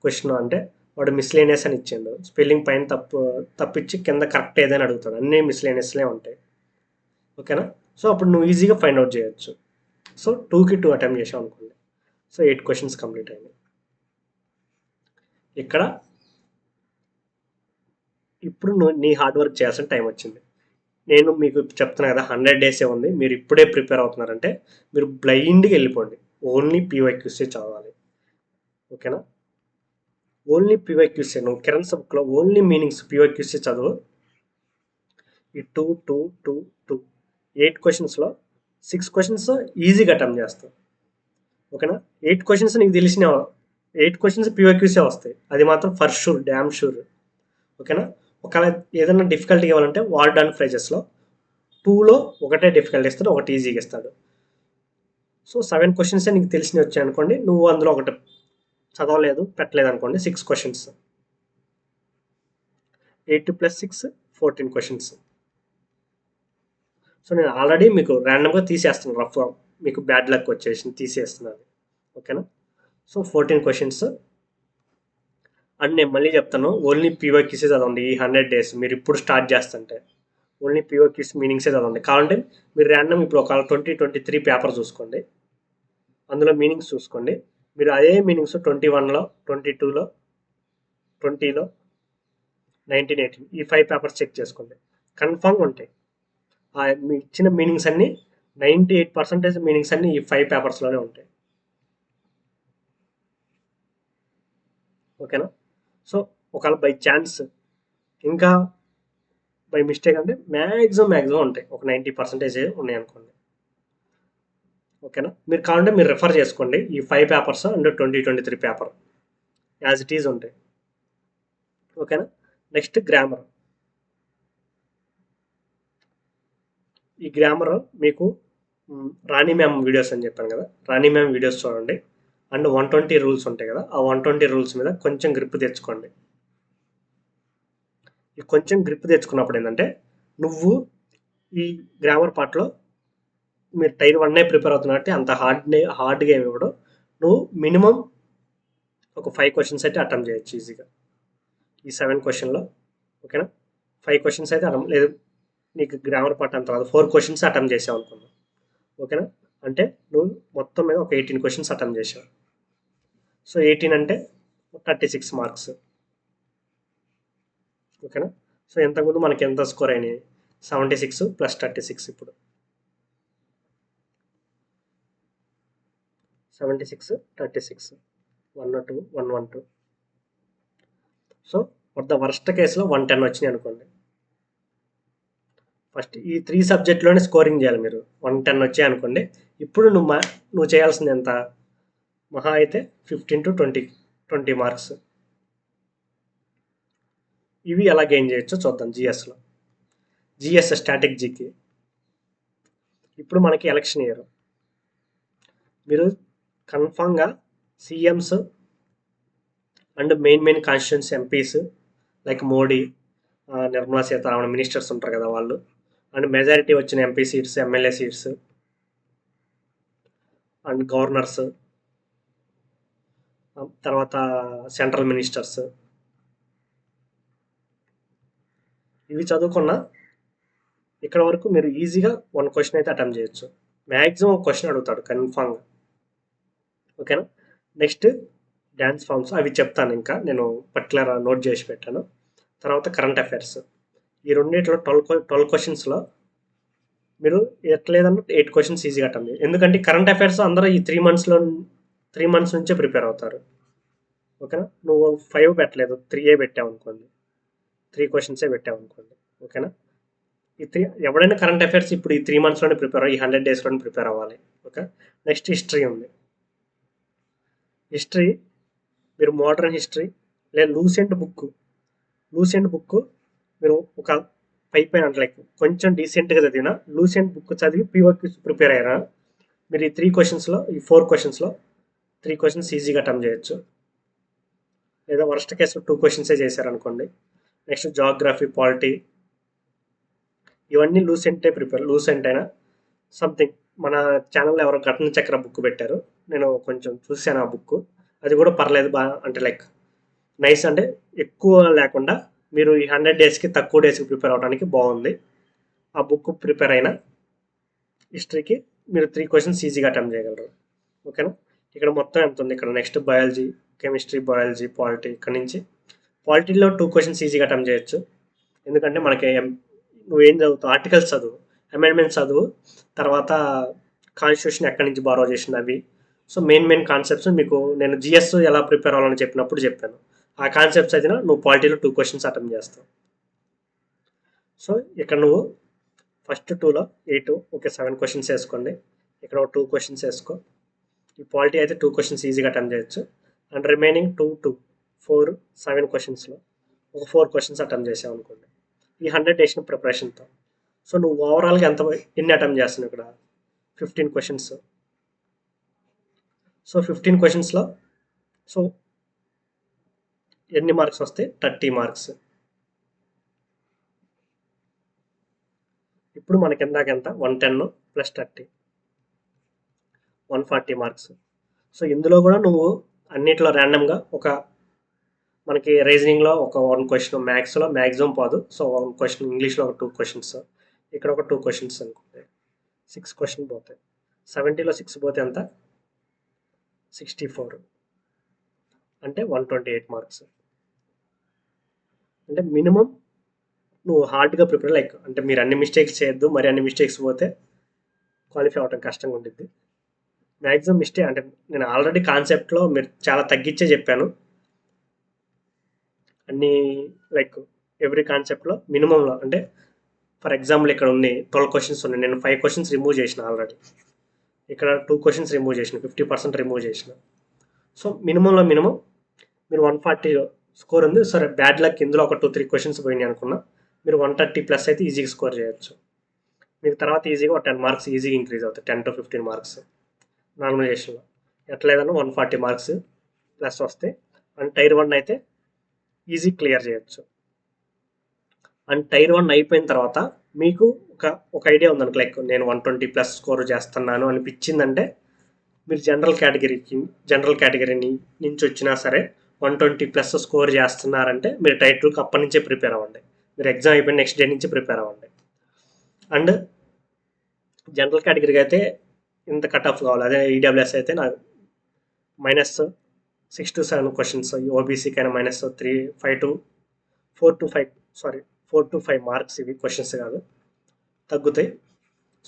క్వశ్చన్ అంటే వాడు మిస్లేనియస్ అని ఇచ్చిండు, స్పెల్లింగ్ పైన తప్పించి కింద కరెక్ట్ ఏదైనా అడుగుతాడు, అన్నీ మిస్లేనియస్లే ఉంటాయి. ఓకేనా. సో అప్పుడు నువ్వు ఈజీగా ఫైండ్ అవుట్ చేయొచ్చు. సో 2కి 2 అటెంప్ట్ చేసావు అనుకోండి, సో 8 క్వశ్చన్స్ కంప్లీట్ అయింది. ఇక్కడ ఇప్పుడు నీ హార్డ్ వర్క్ చేయాల్సిన టైం వచ్చింది. నేను మీకు చెప్తున్నా కదా 100 డేసే ఉంది, మీరు ఇప్పుడే ప్రిపేర్ అవుతున్నారంటే మీరు బ్లైండ్గా వెళ్ళిపోండి, ఓన్లీ పీవైక్యూసే చదవాలి. ఓకేనా. ఓన్లీ పీవైక్యూసే, నువ్వు కిరణ్ బుక్లో ఓన్లీ మీనింగ్స్ పీవైక్యూసే చదువు. ఈ 8 క్వశ్చన్స్లో 6 క్వశ్చన్స్ ఈజీగా అటెంప్ట్ చేస్తావు. ఓకేనా. 8 క్వశ్చన్స్ నీకు తెలిసిన 8 క్వశ్చన్స్ పీవైక్యూసే వస్తాయి, అది మాత్రం ఫర్ షూర్, డ్యామ్ షూర్. ఓకేనా. ఒకవేళ ఏదైనా డిఫికల్టీ ఇవ్వాలంటే వర్డ్ అండ్ ఫ్రేజెస్లో 2లో ఒకటే డిఫికల్టీ ఇస్తాడు, ఒకటి ఈజీగా ఇస్తాడు. సో 7 క్వశ్చన్సే నీకు తెలిసినవి వచ్చాయి అనుకోండి, నువ్వు అందులో ఒకటి చదవలేదు పెట్టలేదు అనుకోండి 6 క్వశ్చన్స్, 8 + 6 14 క్వశ్చన్స్. సో నేను ఆల్రెడీ మీకు ర్యాండమ్గా తీసేస్తున్నాను, రఫ్గా మీకు బ్యాడ్ లక్ వచ్చేసి తీసేస్తున్నాను. ఓకేనా? So 14 questions. అండ్ నేను మళ్ళీ చెప్తాను, ఓన్లీ పీఓక్యూసే చదవండి ఈ 100 days. మీరు ఇప్పుడు స్టార్ట్ చేస్తుంటే ఓన్లీ పీఓక్యూస్ మీనింగ్సే చదవండి. కావాలంటే మీరు ర్యాండమ్ ఇప్పుడు ఒక 20-23 పేపర్ చూసుకోండి, అందులో మీనింగ్స్ చూసుకోండి. మీరు అదే మీనింగ్స్ 21లో, 22లో, 20లో, 19, 18 ఈ 5 పేపర్స్ చెక్ చేసుకోండి, కన్ఫామ్గా ఉంటాయి. మీ ఇచ్చిన మీనింగ్స్ అన్నీ 98% మీనింగ్స్ అన్నీ ఈ 5 పేపర్స్లోనే ఉంటాయి. ఓకేనా? సో ఒకవేళ బై ఛాన్స్ ఇంకా బై మిస్టేక్ అంటే మ్యాక్సిమం ఉంటాయి, ఒక 90% ఉన్నాయి అనుకోండి. ఓకేనా? మీరు కావాలంటే మీరు రెఫర్ చేసుకోండి ఈ 5 papers and 20-23 paper as it is ఉంటాయి. ఓకేనా? Next grammar. ఈ గ్రామర్ మీకు రాణి మ్యామ్ వీడియోస్ అని చెప్పాను కదా, రాణి మ్యామ్ వీడియోస్ చూడండి. అండ్ 120 రూల్స్ ఉంటాయి కదా, ఆ 120 రూల్స్ మీద కొంచెం గ్రిప్ తెచ్చుకోండి. ఈ కొంచెం గ్రిప్ తెచ్చుకున్నప్పుడు ఏంటంటే నువ్వు ఈ గ్రామర్ పార్ట్లో మీరు టైర్ 1 ప్రిపేర్ అవుతున్నట్టే అంత హార్డ్గా ఏమి ఇవ్వడం. నువ్వు మినిమం ఒక 5 క్వశ్చన్స్ అయితే అటెంప్ట్ చేయొచ్చు ఈజీగా ఈ 7 క్వశ్చన్లో. ఓకేనా? 5 క్వశ్చన్స్ అయితే లేదు నీకు గ్రామర్ పార్ట్ అంత రాదు, 4 క్వశ్చన్స్ అటెంప్ట్ చేసావు అనుకున్నావు. ఓకేనా? అంటే నువ్వు మొత్తం మీద ఒక 18 క్వశ్చన్స్ అటెంప్ట్ చేసావు. సో 18 అంటే 36 మార్క్స్. ఓకేనా? సో ఎంతకుముందు మనకి ఎంత స్కోర్ అయినాయి? 76 + 36. ఇప్పుడు 76, 36, 102, 112. సో ద వర్స్ట్ కేసులో 110 వచ్చినాయి అనుకోండి. ఫస్ట్ ఈ 3 సబ్జెక్ట్లోనే స్కోరింగ్ చేయాలి మీరు. 110 వచ్చాయి అనుకోండి. ఇప్పుడు నువ్వు చేయాల్సింది ఎంత? మహా అయితే 15 to 20 మార్క్స్. ఇవి ఎలా గెయిన్ చేయొచ్చో చూద్దాం జిఎస్లో. GS static జీకి. ఇప్పుడు మనకి ఎలక్షన్ ఇయర్. మీరు కన్ఫామ్గా CMs and main constituency MPs like Modi, Nirmala Sitharaman, ministers ఉంటారు కదా వాళ్ళు, అండ్ మెజారిటీ వచ్చిన MP seats, MLA seats and governors, తర్వాత సెంట్రల్ మినిస్టర్స్, ఇవి చదువుకున్న ఇక్కడ వరకు మీరు ఈజీగా 1 క్వశ్చన్ అయితే అటెంప్ట్ చేయొచ్చు. మ్యాక్సిమం ఒక క్వశ్చన్ అడుగుతాడు కన్ఫామ్గా. ఓకేనా? నెక్స్ట్ డ్యాన్స్ ఫామ్స్ అవి చెప్తాను, ఇంకా నేను పర్టికులర్ నోట్ చేసి పెట్టాను. తర్వాత కరెంట్ అఫైర్స్. ఈ రెండింటిలో 12 క్వశ్చన్స్లో మీరు ఎట్లేదన్నా 8 క్వశ్చన్స్ ఈజీగా అటెంప్ట్ చేయాలి. ఎందుకంటే కరెంట్ అఫైర్స్ అందరూ ఈ 3 మంత్స్ నుంచే ప్రిపేర్ అవుతారు. ఓకేనా? నువ్వు 5 పెట్టలేదు, 3 పెట్టావు అనుకోండి, 3 క్వశ్చన్సే పెట్టావు అనుకోండి. ఓకేనా? ఎవడైనా కరెంట్ అఫైర్స్ ఇప్పుడు ఈ 3 మంత్స్లోనే ప్రిపేర్ అవ్వాలి, ఈ 100 డేస్లోనే ప్రిపేర్ అవ్వాలి. ఓకే? నెక్స్ట్ హిస్టరీ ఉంది. హిస్టరీ మీరు మోడర్న్ హిస్టరీ లేదా లూసెంట్ బుక్ మీరు ఒక పైన లైక్ కొంచెం డీసెంట్గా చదివిన లూసెంట్ బుక్ చదివి పీఓక్యూస్ ప్రిపేర్ అయ్యారా మీరు ఈ 3 క్వశ్చన్స్లో, ఈ 4 క్వశ్చన్స్లో 3 క్వశ్చన్స్ ఈజీగా అటెంప్ట్ చేయొచ్చు. లేదా వర్స్ట్ కేసులో 2 క్వశ్చన్సే చేశారనుకోండి. నెక్స్ట్ జాగ్రఫీ, పాలిటీ, ఇవన్నీ లూసెంట్ అయినా సంథింగ్. మన ఛానల్లో ఎవరో ఘటన చక్ర బుక్ పెట్టారు, నేను కొంచెం చూశాను ఆ బుక్. అది కూడా పర్లేదు, బాగా అంటే లైక్ నైస్, అంటే ఎక్కువ లేకుండా మీరు ఈ 100 డేస్కి తక్కువ డేస్కి ప్రిపేర్ అవడానికి బాగుంది. ఆ బుక్ ప్రిపేర్ అయినా హిస్టరీకి మీరు 3 క్వశ్చన్స్ ఈజీగా అటెంప్ట్ చేయగలరు. ఓకేనా? ఇక్కడ మొత్తం ఎంత ఉంది? ఇక్కడ next biology, chemistry, biology, polity. ఇక్కడ నుంచి పాలిటీలో 2 క్వశ్చన్స్ ఈజీగా అటెంప్ట్ చేయొచ్చు. ఎందుకంటే మనకి నువ్వేం చదువుతావు? ఆర్టికల్స్ చదువు, అమెండ్మెంట్స్ చదువు, తర్వాత కాన్స్టిట్యూషన్ ఎక్కడి నుంచి బారో చేసింది అవి. సో మెయిన్ కాన్సెప్ట్స్ మీకు నేను జిఎస్ ఎలా ప్రిపేర్ అవ్వాలని చెప్పినప్పుడు చెప్పాను. ఆ కాన్సెప్ట్స్ అయితే నువ్వు పాలిటీలో 2 క్వశ్చన్స్ అటెంప్ట్ చేస్తావు. సో ఇక్కడ నువ్వు ఫస్ట్ 2లో 8, ఓకే 7 క్వశ్చన్స్ వేసుకోండి. ఇక్కడ 2 క్వశ్చన్స్ వేసుకో. ఈ పాలిటీ అయితే 2 క్వశ్చన్స్ ఈజీగా అటెంప్ట్ చేయొచ్చు. అండ్ రిమైనింగ్ 2, 4, 7 క్వశ్చన్స్లో ఒక 4 క్వశ్చన్స్ అటెంప్ట్ చేసావు అనుకోండి ఈ 100 డేస్ ప్రిపరేషన్తో. సో నువ్వు ఓవరాల్గా ఎన్ని అటెంప్ట్ చేస్తున్నావు? ఇక్కడ 15 క్వశ్చన్స్. సో 15 క్వశ్చన్స్లో సో ఎన్ని మార్క్స్ వస్తాయి? 30 మార్క్స్. ఇప్పుడు మనకి ఇందాక ఎంత? 110 ప్లస్ 30 140 మార్క్స్. సో ఇందులో కూడా నువ్వు అన్నిట్లో ర్యాండమ్గా మనకి రీజనింగ్లో ఒక 1 క్వశ్చన్, మ్యాథ్స్లో మ్యాక్సిమం పోదు. సో 1 క్వశ్చన్, ఇంగ్లీష్లో ఒక 2 క్వశ్చన్స్, ఇక్కడ ఒక 2 క్వశ్చన్స్ అనుకుంటే 6 క్వశ్చన్ పోతాయి. 70లో 6 పోతే ఎంత? 64 అంటే 128 మార్క్స్. అంటే మినిమం నువ్వు హార్డ్గా ప్రిపేర్, లైక్ అంటే మీరు అన్ని మిస్టేక్స్ చేయొద్దు, మరి అన్ని మిస్టేక్స్ పోతే క్వాలిఫై అవ్వడం కష్టంగా ఉంటుంది. మ్యాక్సిమం మిస్టేక్ అంటే నేను ఆల్రెడీ కాన్సెప్ట్లో మీరు చాలా తగ్గించే చెప్పాను. అన్ని లైక్ ఎవ్రీ కాన్సెప్ట్లో మినిమంలో, అంటే ఫర్ ఎగ్జాంపుల్ ఇక్కడ ఉంది 12 క్వశ్చన్స్ ఉన్నాయి, నేను 5 క్వశ్చన్స్ రిమూవ్ చేసిన ఆల్రెడీ. ఇక్కడ 2 క్వశ్చన్స్ రిమూవ్ చేసిన, 50% రిమూవ్ చేసిన. సో మినిమంలో మినిమం మీరు 140 స్కోర్ ఉంది. సరే బ్యాడ్ లక్ ఇందులో ఒక 2-3 క్వశ్చన్స్ పోయినాయి అనుకున్నా, మీరు 130 ప్లస్ అయితే ఈజీగా స్కోర్ చేయొచ్చు. మీకు తర్వాత ఈజీగా ఒక 10 మార్క్స్ ఈజీగా ఇంక్రీజ్ అవుతాయి, 10 to 15 మార్క్స్ నార్మలైజేషన్లో. ఎట్లేదన్నా 140 మార్క్స్ ప్లస్ వస్తే, అండ్ టైర్ 1 అయితే ఈజీ క్లియర్ చేయొచ్చు. అండ్ టైర్ 1 అయిపోయిన తర్వాత మీకు ఒక ఐడియా ఉందనుకో, లైక్ నేను 120 ప్లస్ స్కోర్ చేస్తున్నాను అనిపించిందంటే, మీరు జనరల్ కేటగిరీ నుంచి వచ్చినా సరే 120 ప్లస్ స్కోర్ చేస్తున్నారంటే మీరు టైర్ 2కి అప్పటి నుంచే ప్రిపేర్ అవ్వండి. మీరు ఎగ్జామ్ అయిపోయిన నెక్స్ట్ డే నుంచి ప్రిపేర్ అవ్వండి. అండ్ జనరల్ కేటగిరీకి అయితే ఇంత కట్ ఆఫ్ కావాలి, అదే ఈడబ్ల్యూఎస్ అయితే నాకు -6 to 7 క్వశ్చన్స్, ఓబీసీకి అయినా -4 to 5 మార్క్స్, ఇవి క్వశ్చన్స్ కాదు, తగ్గుతాయి.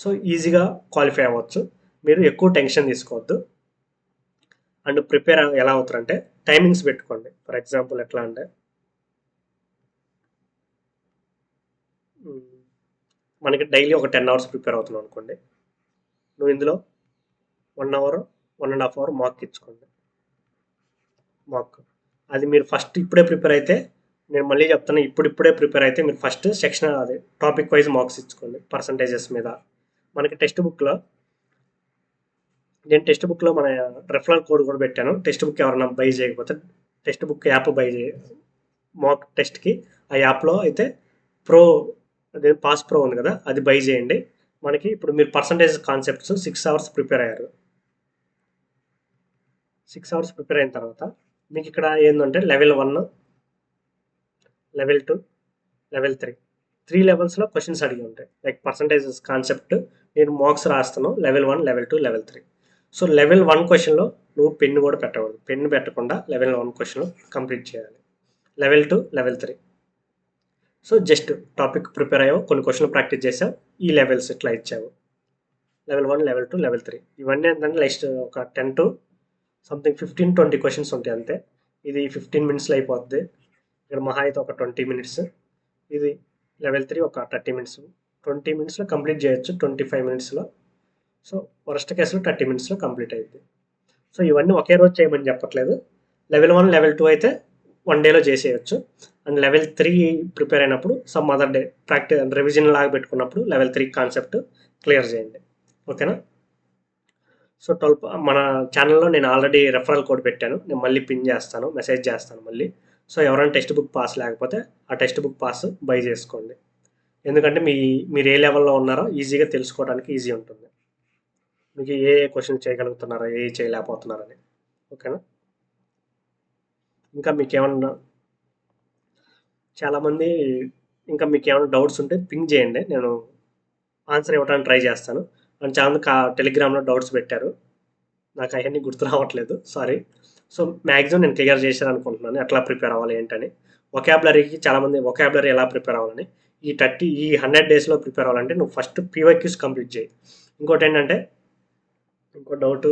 సో ఈజీగా క్వాలిఫై అవ్వచ్చు. మీరు ఎక్కువ టెన్షన్ తీసుకోవద్దు. అండ్ ప్రిపేర్ ఎలా అవుతారంటే టైమింగ్స్ పెట్టుకోండి. ఫర్ ఎగ్జాంపుల్ ఎట్లా అంటే, మనకి డైలీ ఒక 10 అవర్స్ ప్రిపేర్ అవుతున్నాం అనుకోండి, నువ్వు ఇందులో 1 అవర్ 1.5 అవర్ మాక్ ఇచ్చుకోండి. మాక్ అది మీరు ఫస్ట్ ఇప్పుడే ప్రిపేర్ అయితే, నేను మళ్ళీ చెప్తాను, ఇప్పుడే ప్రిపేర్ అయితే మీరు ఫస్ట్ సెక్షన్ అదే టాపిక్ వైజ్ మార్క్స్ ఇచ్చుకోండి పర్సంటేజెస్ మీద. మనకి టెక్స్ట్ బుక్లో మన రెఫరల్ కోడ్ కూడా పెట్టాను. టెక్స్ట్ బుక్ ఎవరైనా బై చేయకపోతే టెక్స్ట్ బుక్ యాప్ బై మాక్ టెస్ట్కి, ఆ యాప్లో అయితే అదే పాస్ ప్రో ఉంది కదా, అది బై చేయండి. మనకి ఇప్పుడు మీరు పర్సంటేజ్ కాన్సెప్ట్స్ 6 అవర్స్ ప్రిపేర్ అయ్యారు. 6 అవర్స్ ప్రిపేర్ అయిన తర్వాత మీకు ఇక్కడ ఏంటంటే లెవెల్ 1, లెవెల్ 2, లెవెల్ 3 లెవెల్స్లో క్వశ్చన్స్ అడిగి ఉంటాయి. లైక్ పర్సంటేజ్ కాన్సెప్ట్ నేను మార్క్స్ రాస్తాను, level 1, level 2, level 3. So level 1 క్వశ్చన్లో నువ్వు పెన్ను కూడా పెట్టకూడదు. పెన్ను పెట్టకుండా లెవెల్ 1 క్వశ్చన్ కంప్లీట్ చేయాలి. Level 2, level 3. So just topic prepare అయ్యావు, కొన్ని క్వశ్చన్లు ప్రాక్టీస్ చేసావు, ఈ లెవెల్స్ ఇట్లా ఇచ్చావు, లెవెల్ 1, లెవెల్ 2, లెవెల్ 3. ఇవన్నీ ఏంటంటే నెక్స్ట్ ఒక 10 to 15-20 క్వశ్చన్స్ ఉంటాయి అంతే. ఇది 15 మినిట్స్లో అయిపోద్ది. ఇక్కడ మహా అయితే ఒక 20 మినిట్స్. ఇది లెవెల్ 3 ఒక 30 మినిట్స్. 20 మినిట్స్లో కంప్లీట్ చేయొచ్చు, 25 మినిట్స్లో. సో వరస్ట్ కేసులో 30 మినిట్స్లో కంప్లీట్ అయింది. సో ఇవన్నీ ఒకే రోజు చేయమని చెప్పట్లేదు. లెవెల్ 1, లెవెల్ 2 అయితే 1 డేలో చేసేయచ్చు. అండ్ లెవెల్ 3 ప్రిపేర్ అయినప్పుడు సమ్ అదర్ డే రివిజన్ లాగా పెట్టుకున్నప్పుడు లెవెల్ 3 కాన్సెప్ట్ క్లియర్ చేయండి. ఓకేనా? సో మన ఛానల్లో నేను ఆల్రెడీ రెఫరల్ కోడ్ పెట్టాను, నేను మళ్ళీ పిన్ చేస్తాను, మెసేజ్ చేస్తాను మళ్ళీ. సో ఎవరైనా టెక్స్ట్ బుక్ పాస్ లేకపోతే ఆ టెక్స్ట్ బుక్ పాస్ బై చేసుకోండి. ఎందుకంటే మీరు ఏ లెవెల్లో ఉన్నారో ఈజీగా తెలుసుకోవడానికి ఈజీ ఉంటుంది. మీకు ఏ క్వశ్చన్ చేయగలుగుతున్నారో, ఏ చేయలేకపోతున్నారని. ఓకేనా? ఇంకా మీకేమన్నా చాలామంది ఇంకా మీకు ఏమైనా డౌట్స్ ఉంటే పింగ్ చేయండి, నేను ఆన్సర్ ఇవ్వడానికి ట్రై చేస్తాను. అండ్ చాలామంది టెలిగ్రామ్లో డౌట్స్ పెట్టారు, నాకు అవన్నీ గుర్తు రావట్లేదు, సారీ. సో మ్యాక్సిమం నేను క్లియర్ చేశాను అనుకుంటున్నాను, ఎట్లా ప్రిపేర్ అవ్వాలి ఏంటని. వొకాబులరీకి చాలామంది వొకాబులరీ ఎలా ప్రిపేర్ అవ్వాలని, ఈ 100 డేస్లో ప్రిపేర్ అవ్వాలంటే నువ్వు ఫస్ట్ పీవైక్యూస్ కంప్లీట్ చేయి. ఇంకోటి ఏంటంటే, ఇంకో డౌట్,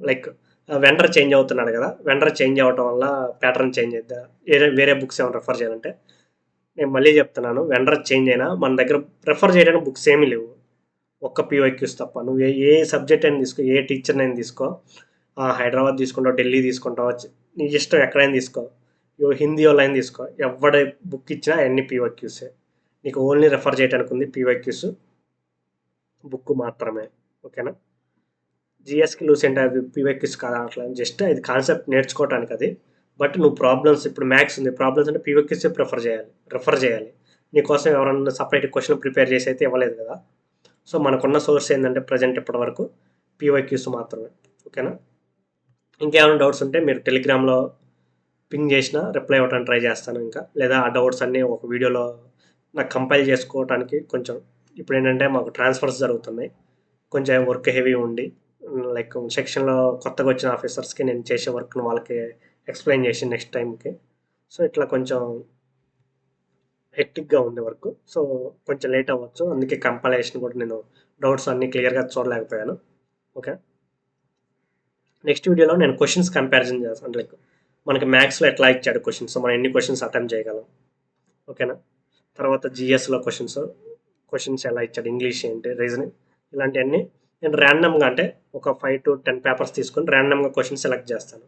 లైక్ వెండర్ చేంజ్ అవుతున్నాడు కదా, వెండర్ చేంజ్ అవ్వటం వల్ల ప్యాటర్న్ చేంజ్ అవుతుందా, వేరే బుక్స్ ఏమైనా రెఫర్ చేయాలంటే, నేను మళ్ళీ చెప్తున్నాను, వెండర్ చేంజ్ అయినా మన దగ్గర రెఫర్ చేయడానికి బుక్స్ ఏమీ లేవు, ఒక్క పీవైక్యూస్ తప్ప. నువ్వు ఏ సబ్జెక్ట్ అయినా తీసుకో, ఏ టీచర్ అయినా తీసుకో, హైదరాబాద్ తీసుకుంటావు, ఢిల్లీ తీసుకుంటావు, నీ ఇష్టం ఎక్కడైనా తీసుకో, హిందీ వాళ్ళైనా తీసుకో, ఎవడ బుక్ ఇచ్చినా అన్ని పీవైక్యూసే. నీకు ఓన్లీ రెఫర్ చేయడానికి ఉంది పీవైక్యూస్ బుక్ మాత్రమే. ఓకేనా? జిఎస్కి లూసెంట్ అది పీవైక్యూస్ కాదా, అట్లా జస్ట్ ఇది కాన్సెప్ట్ నేర్చుకోవడానికి, అది బట్ నువ్వు ప్రాబ్లమ్స్ ఇప్పుడు మ్యాథ్స్ ఉంది, ప్రాబ్లమ్స్ అంటే పీవైక్యూస్ రెఫర్ చేయాలి. నీకోసం ఎవరన్నా సపరేట్ క్వశ్చన్ ప్రిపేర్ చేసి అయితే ఇవ్వలేదు కదా. సో మనకున్న సోర్స్ ఏంటంటే ప్రజెంట్ ఇప్పటి వరకు పీవైక్యూస్ మాత్రమే. ఓకేనా, ఇంకేమైనా డౌట్స్ ఉంటే మీరు టెలిగ్రామ్లో పింగ్ చేసినా రిప్లై ఇవ్వడానికి ట్రై చేస్తాను. ఇంకా లేదా ఆ డౌట్స్ అన్నీ ఒక వీడియోలో నాకు కంపైల్ చేసుకోవడానికి కొంచెం ఇప్పుడు ఏంటంటే మాకు ట్రాన్స్ఫర్స్ జరుగుతున్నాయి, కొంచెం వర్క్ హెవీ ఉండి లైక్ సెక్షన్లో కొత్తగా వచ్చిన ఆఫీసర్స్కి నేను చేసే వర్క్ను వాళ్ళకి ఎక్స్ప్లెయిన్ చేసి నెక్స్ట్ టైంకి. సో ఇట్లా కొంచెం హెక్టిక్గా ఉంది వర్క్, సో కొంచెం లేట్ అవ్వచ్చు. అందుకే కంపైలేషన్ కూడా నేను డౌట్స్ అన్నీ క్లియర్గా చూడలేకపోయాను. ఓకే, నెక్స్ట్ వీడియోలో నేను క్వశ్చన్స్ కంపారిజన్ చేస్తాను. లైక్ మనకి మ్యాథ్స్లో ఎట్లా ఇచ్చాడు క్వశ్చన్స్, మనం ఎన్ని క్వశ్చన్స్ అటెంప్ట్ చేయగలం. ఓకేనా, తర్వాత జిఎస్లో క్వశ్చన్స్ ఎలా ఇచ్చాడు, ఇంగ్లీష్ ఏంటి, రీజనింగ్, ఇలాంటివన్నీ నేను ర్యాండమ్గా అంటే ఒక 5 to 10 పేపర్స్ తీసుకొని ర్యాండమ్గా క్వశ్చన్ సెలెక్ట్ చేస్తాను.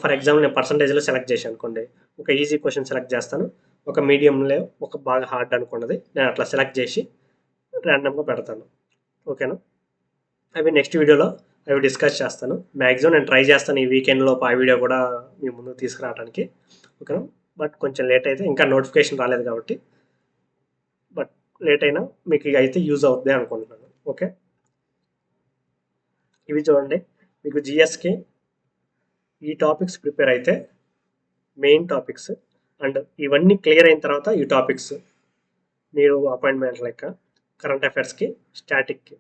ఫర్ ఎగ్జాంపుల్ నేను పర్సంటేజ్లో సెలెక్ట్ చేశాను అనుకోండి, ఒక ఈజీ క్వశ్చన్ సెలెక్ట్ చేస్తాను, ఒక మీడియంలో ఒక బాగా హార్డ్ అనుకున్నది నేను అట్లా సెలెక్ట్ చేసి ర్యాండమ్గా పెడతాను. ఓకేనా, అవి నెక్స్ట్ వీడియోలో అవి డిస్కస్ చేస్తాను. మ్యాక్సిమం నేను ట్రై చేస్తాను ఈ వీకెండ్లోపు ఆ వీడియో కూడా మీ ముందుకు తీసుకురావడానికి. ఓకేనా, బట్ కొంచెం లేట్ అయితే ఇంకా నోటిఫికేషన్ రాలేదు కాబట్టి, బట్ లేట్ అయినా మీకు ఇక అయితే యూజ్ అవుతుంది అనుకుంటున్నాను. ఓకే, ఇవి చూడండి, మీకు జిఎస్కి ఈ టాపిక్స్ ప్రిపేర్ అయితే మెయిన్ టాపిక్స్, అండ్ ఇవన్నీ క్లియర్ అయిన తర్వాత ఈ టాపిక్స్ మీరు అపాయింట్మెంట్ లెక్క కరెంట్ అఫైర్స్కి, స్టాటిక్కి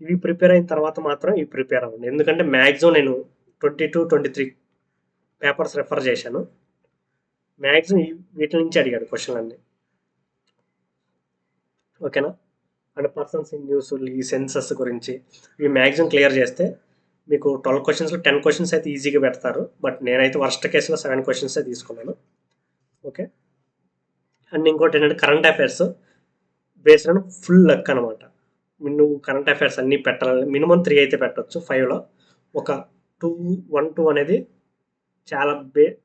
ఇవి ప్రిపేర్ అయిన తర్వాత మాత్రం ఇవి ప్రిపేర్ అవ్వండి. ఎందుకంటే మ్యాక్సిమం నేను 22-23 పేపర్స్ రెఫర్ చేశాను. మ్యాక్సిమం వీటి నుంచి అడిగాడు క్వశ్చన్ అన్ని. ఓకేనా, అండ్ పర్సన్స్ ఇన్ న్యూస్, ఈ సెన్సస్ గురించి ఇవి మ్యాక్సిమం క్లియర్ చేస్తే మీకు 12 క్వశ్చన్స్లో 10 క్వశ్చన్స్ అయితే ఈజీగా పెడతారు. బట్ నేనైతే వర్స్ట్ కేసులో 7 క్వశ్చన్స్ తీసుకున్నాను. ఓకే, అండ్ ఇంకోటి ఏంటంటే current affairs based on full luck అనమాట. నువ్వు కరెంట్ అఫైర్స్ అన్నీ పెట్టాలి, మినిమం 3 అయితే పెట్టవచ్చు. 5లో ఒక 1-2 అనేది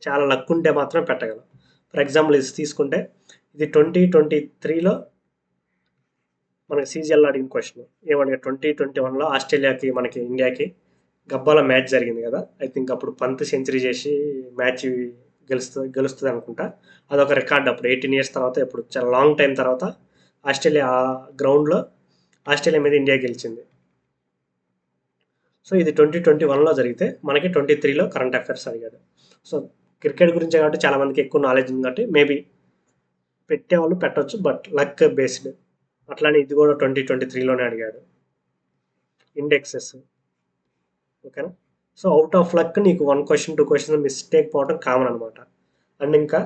చాలా లక్ ఉంటే మాత్రమే పెట్టగలం. ఫర్ ఎగ్జాంపుల్ ఇది తీసుకుంటే ఇది 2023లో మనకి సీజీఎల్లో అడిగిన క్వశ్చన్ ఏమడిగా, 2021లో ఆస్ట్రేలియాకి మనకి ఇండియాకి గబ్బాల మ్యాచ్ జరిగింది కదా. ఐ థింక్ అప్పుడు పంత్ సెంచరీ చేసి మ్యాచ్ గెలుస్తుంది అనుకుంటా. అదొక రికార్డ్ అప్పుడు 18 years తర్వాత, ఇప్పుడు చాలా లాంగ్ టైం తర్వాత ఆస్ట్రేలియా గ్రౌండ్లో ఆస్ట్రేలియా మీద ఇండియా గెలిచింది. సో ఇది 2021లో జరిగితే మనకి 23లో కరెంట్ అఫైర్స్ అడిగాడు. సో క్రికెట్ గురించి కాబట్టి చాలామందికి ఎక్కువ నాలెడ్జ్ ఉంది కాబట్టి మేబీ పెట్టేవాళ్ళు పెట్టవచ్చు, బట్ లక్ బేస్డ్. అట్లానే ఇది కూడా 2023లోనే అడిగాడు, ఇండెక్సెస్. ఓకేనా, సో అవుట్ ఆఫ్ లక్ నీకు 1 క్వశ్చన్ 2 క్వశ్చన్ మిస్టేక్ పోవడం కామన్ అనమాట. అండ్ ఇంకా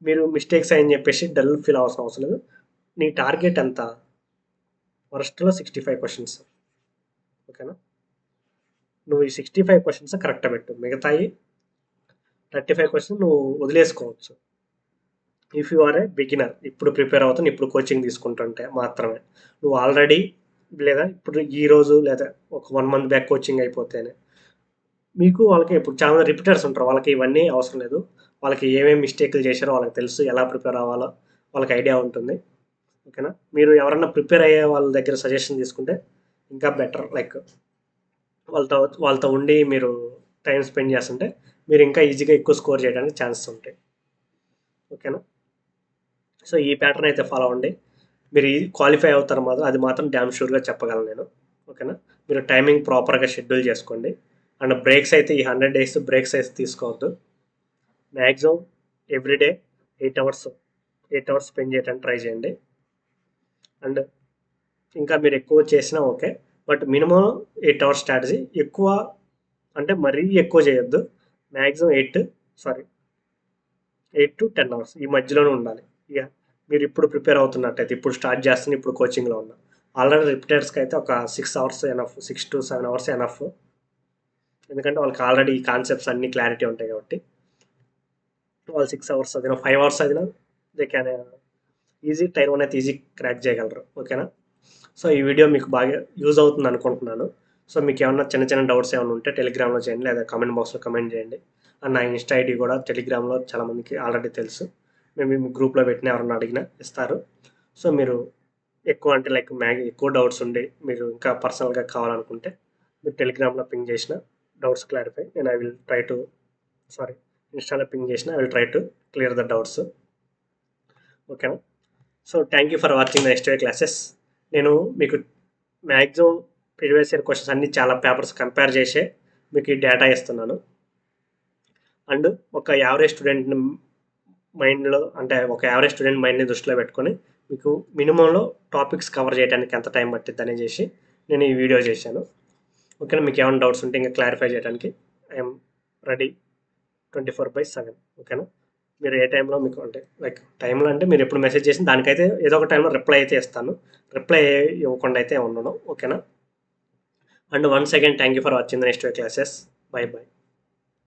మీరు మిస్టేక్స్ అని చెప్పేసి డల్ ఫీల్ అవ్వాల్సిన అవసరం లేదు. నీ టార్గెట్ ఎంత, వర్స్ట్లో 65 క్వశ్చన్స్. ఓకేనా, నువ్వు ఈ 65 క్వశ్చన్స్ కరెక్ట్గా పెట్టు, మిగతాయి 35 క్వశ్చన్స్ నువ్వు వదిలేసుకోవచ్చు. If you are a beginner, ఇప్పుడు ప్రిపేర్ అవుతాను, ఇప్పుడు కోచింగ్ తీసుకుంటుంటే మాత్రమే. నువ్వు ఆల్రెడీ లేదా ఇప్పుడు ఈరోజు లేదా ఒక 1 month బ్యాక్ కోచింగ్ అయిపోతేనే మీకు వాళ్ళకి ఇప్పుడు చాలా రిపీటర్స్ ఉంటారు, వాళ్ళకి ఇవన్నీ అవసరం లేదు. వాళ్ళకి ఏమేమి మిస్టేక్లు చేశారో వాళ్ళకి తెలుసు, ఎలా ప్రిపేర్ అవ్వాలో వాళ్ళకి ఐడియా ఉంటుంది. ఓకేనా, మీరు ఎవరన్నా ప్రిపేర్ అయ్యే వాళ్ళ దగ్గర సజెషన్ తీసుకుంటే ఇంకా బెటర్. లైక్ వాళ్ళతో ఉండి మీరు టైం స్పెండ్ చేస్తుంటే మీరు ఇంకా ఈజీగా ఎక్కువ స్కోర్ చేయడానికి ఛాన్సెస్ ఉంటాయి. ఓకేనా, సో ఈ ప్యాటర్న్ అయితే ఫాలో అవ్వండి, మీరు క్వాలిఫై అవుతారు మాత్రం, అది మాత్రం డ్యామ్ షూర్గా చెప్పగలను నేను. ఓకేనా, మీరు టైమింగ్ ప్రాపర్గా షెడ్యూల్ చేసుకోండి. అండ్ బ్రేక్స్ అయితే ఈ 100 days బ్రేక్స్ అయితే తీసుకోవద్దు. మ్యాక్సిమం ఎవ్రీడే 8 hours స్పెండ్ చేయడానికి ట్రై చేయండి. అండ్ ఇంకా మీరు ఎక్కువ చేసినా okay, but minimum 8 hours strategy. ఎక్కువ అంటే మరీ ఎక్కువ చేయొద్దు, మ్యాక్సిమం 8 to 10 hours ఈ మధ్యలోనే ఉండాలి. ఇక మీరు ఇప్పుడు ప్రిపేర్ అవుతున్నట్టయితే, ఇప్పుడు స్టార్ట్ చేస్తున్న, ఇప్పుడు కోచింగ్లో ఉన్నా, ఆల్రెడీ రిపీటర్స్కి అయితే ఒక 6 hours enough, 6 to 7 hours enough. ఎందుకంటే వాళ్ళకి ఆల్రెడీ ఈ కాన్సెప్ట్స్ అన్నీ క్లారిటీ ఉంటాయి కాబట్టి. వాళ్ళు 6 hours చదివినా 5 hours చదివినా దే క్యాన్ ఈజీ టైర్ 1 అయితే ఈజీ క్రాక్ చేయగలరు. ఓకేనా, సో ఈ వీడియో మీకు బాగా యూజ్ అవుతుంది అనుకుంటున్నాను. సో మీకు ఏమన్నా చిన్న చిన్న డౌట్స్ ఏమైనా ఉంటే టెలిగ్రామ్లో చేయండి, లేదా కామెంట్ బాక్స్లో కమెంట్ చేయండి. అండ్ నా ఇన్స్టా ఐడి కూడా టెలిగ్రామ్లో చాలామందికి ఆల్రెడీ తెలుసు, మేము మీ గ్రూప్లో పెట్టిన ఎవరన్నా అడిగినా ఇస్తారు. సో మీరు ఎక్కువ అంటే లైక్ ఎక్కువ డౌట్స్ ఉండి మీరు ఇంకా పర్సనల్గా కావాలనుకుంటే మీరు టెలిగ్రామ్లో పింగ్ చేసిన డౌట్స్ క్లారిఫై. నేను ఐ విల్ ట్రై టు ఇన్స్టాలో పింగ్ చేసిన I will try to clear the doubts. ఓకేనా? So thank you for watching next way classes. నేను మీకు మ్యాక్సిమం ప్రీవియస్ ఇయర్ క్వశ్చన్స్ అన్ని చాలా పేపర్స్ కంపేర్ చేసే మీకు ఈ డేటా ఇస్తున్నాను. అండ్ ఒక యావరేజ్ స్టూడెంట్ మైండ్లో, అంటే ఒక యావరేజ్ స్టూడెంట్ మైండ్ని దృష్టిలో పెట్టుకొని మీకు మినిమంలో టాపిక్స్ కవర్ చేయడానికి ఎంత టైం పట్టిద్ది అని చేసి నేను ఈ వీడియో చేశాను. ఓకేనా? మీకు ఏమైనా డౌట్స్ ఉంటే ఇంకా క్లారిఫై చేయడానికి ఐఎమ్ రెడీ 24/7. ఓకేనా? మీరు ఏ టైంలో మీకు అంటే లైక్ టైంలో అంటే మీరు ఎప్పుడు మెసేజ్ చేసిన దానికైతే ఏదో ఒక టైంలో రిప్లై అయితే ఇస్తాను. రిప్లై ఇవ్వకుండా అయితే ఉండను. ఓకేనా? And once again thank you for watching the next way classes. By by.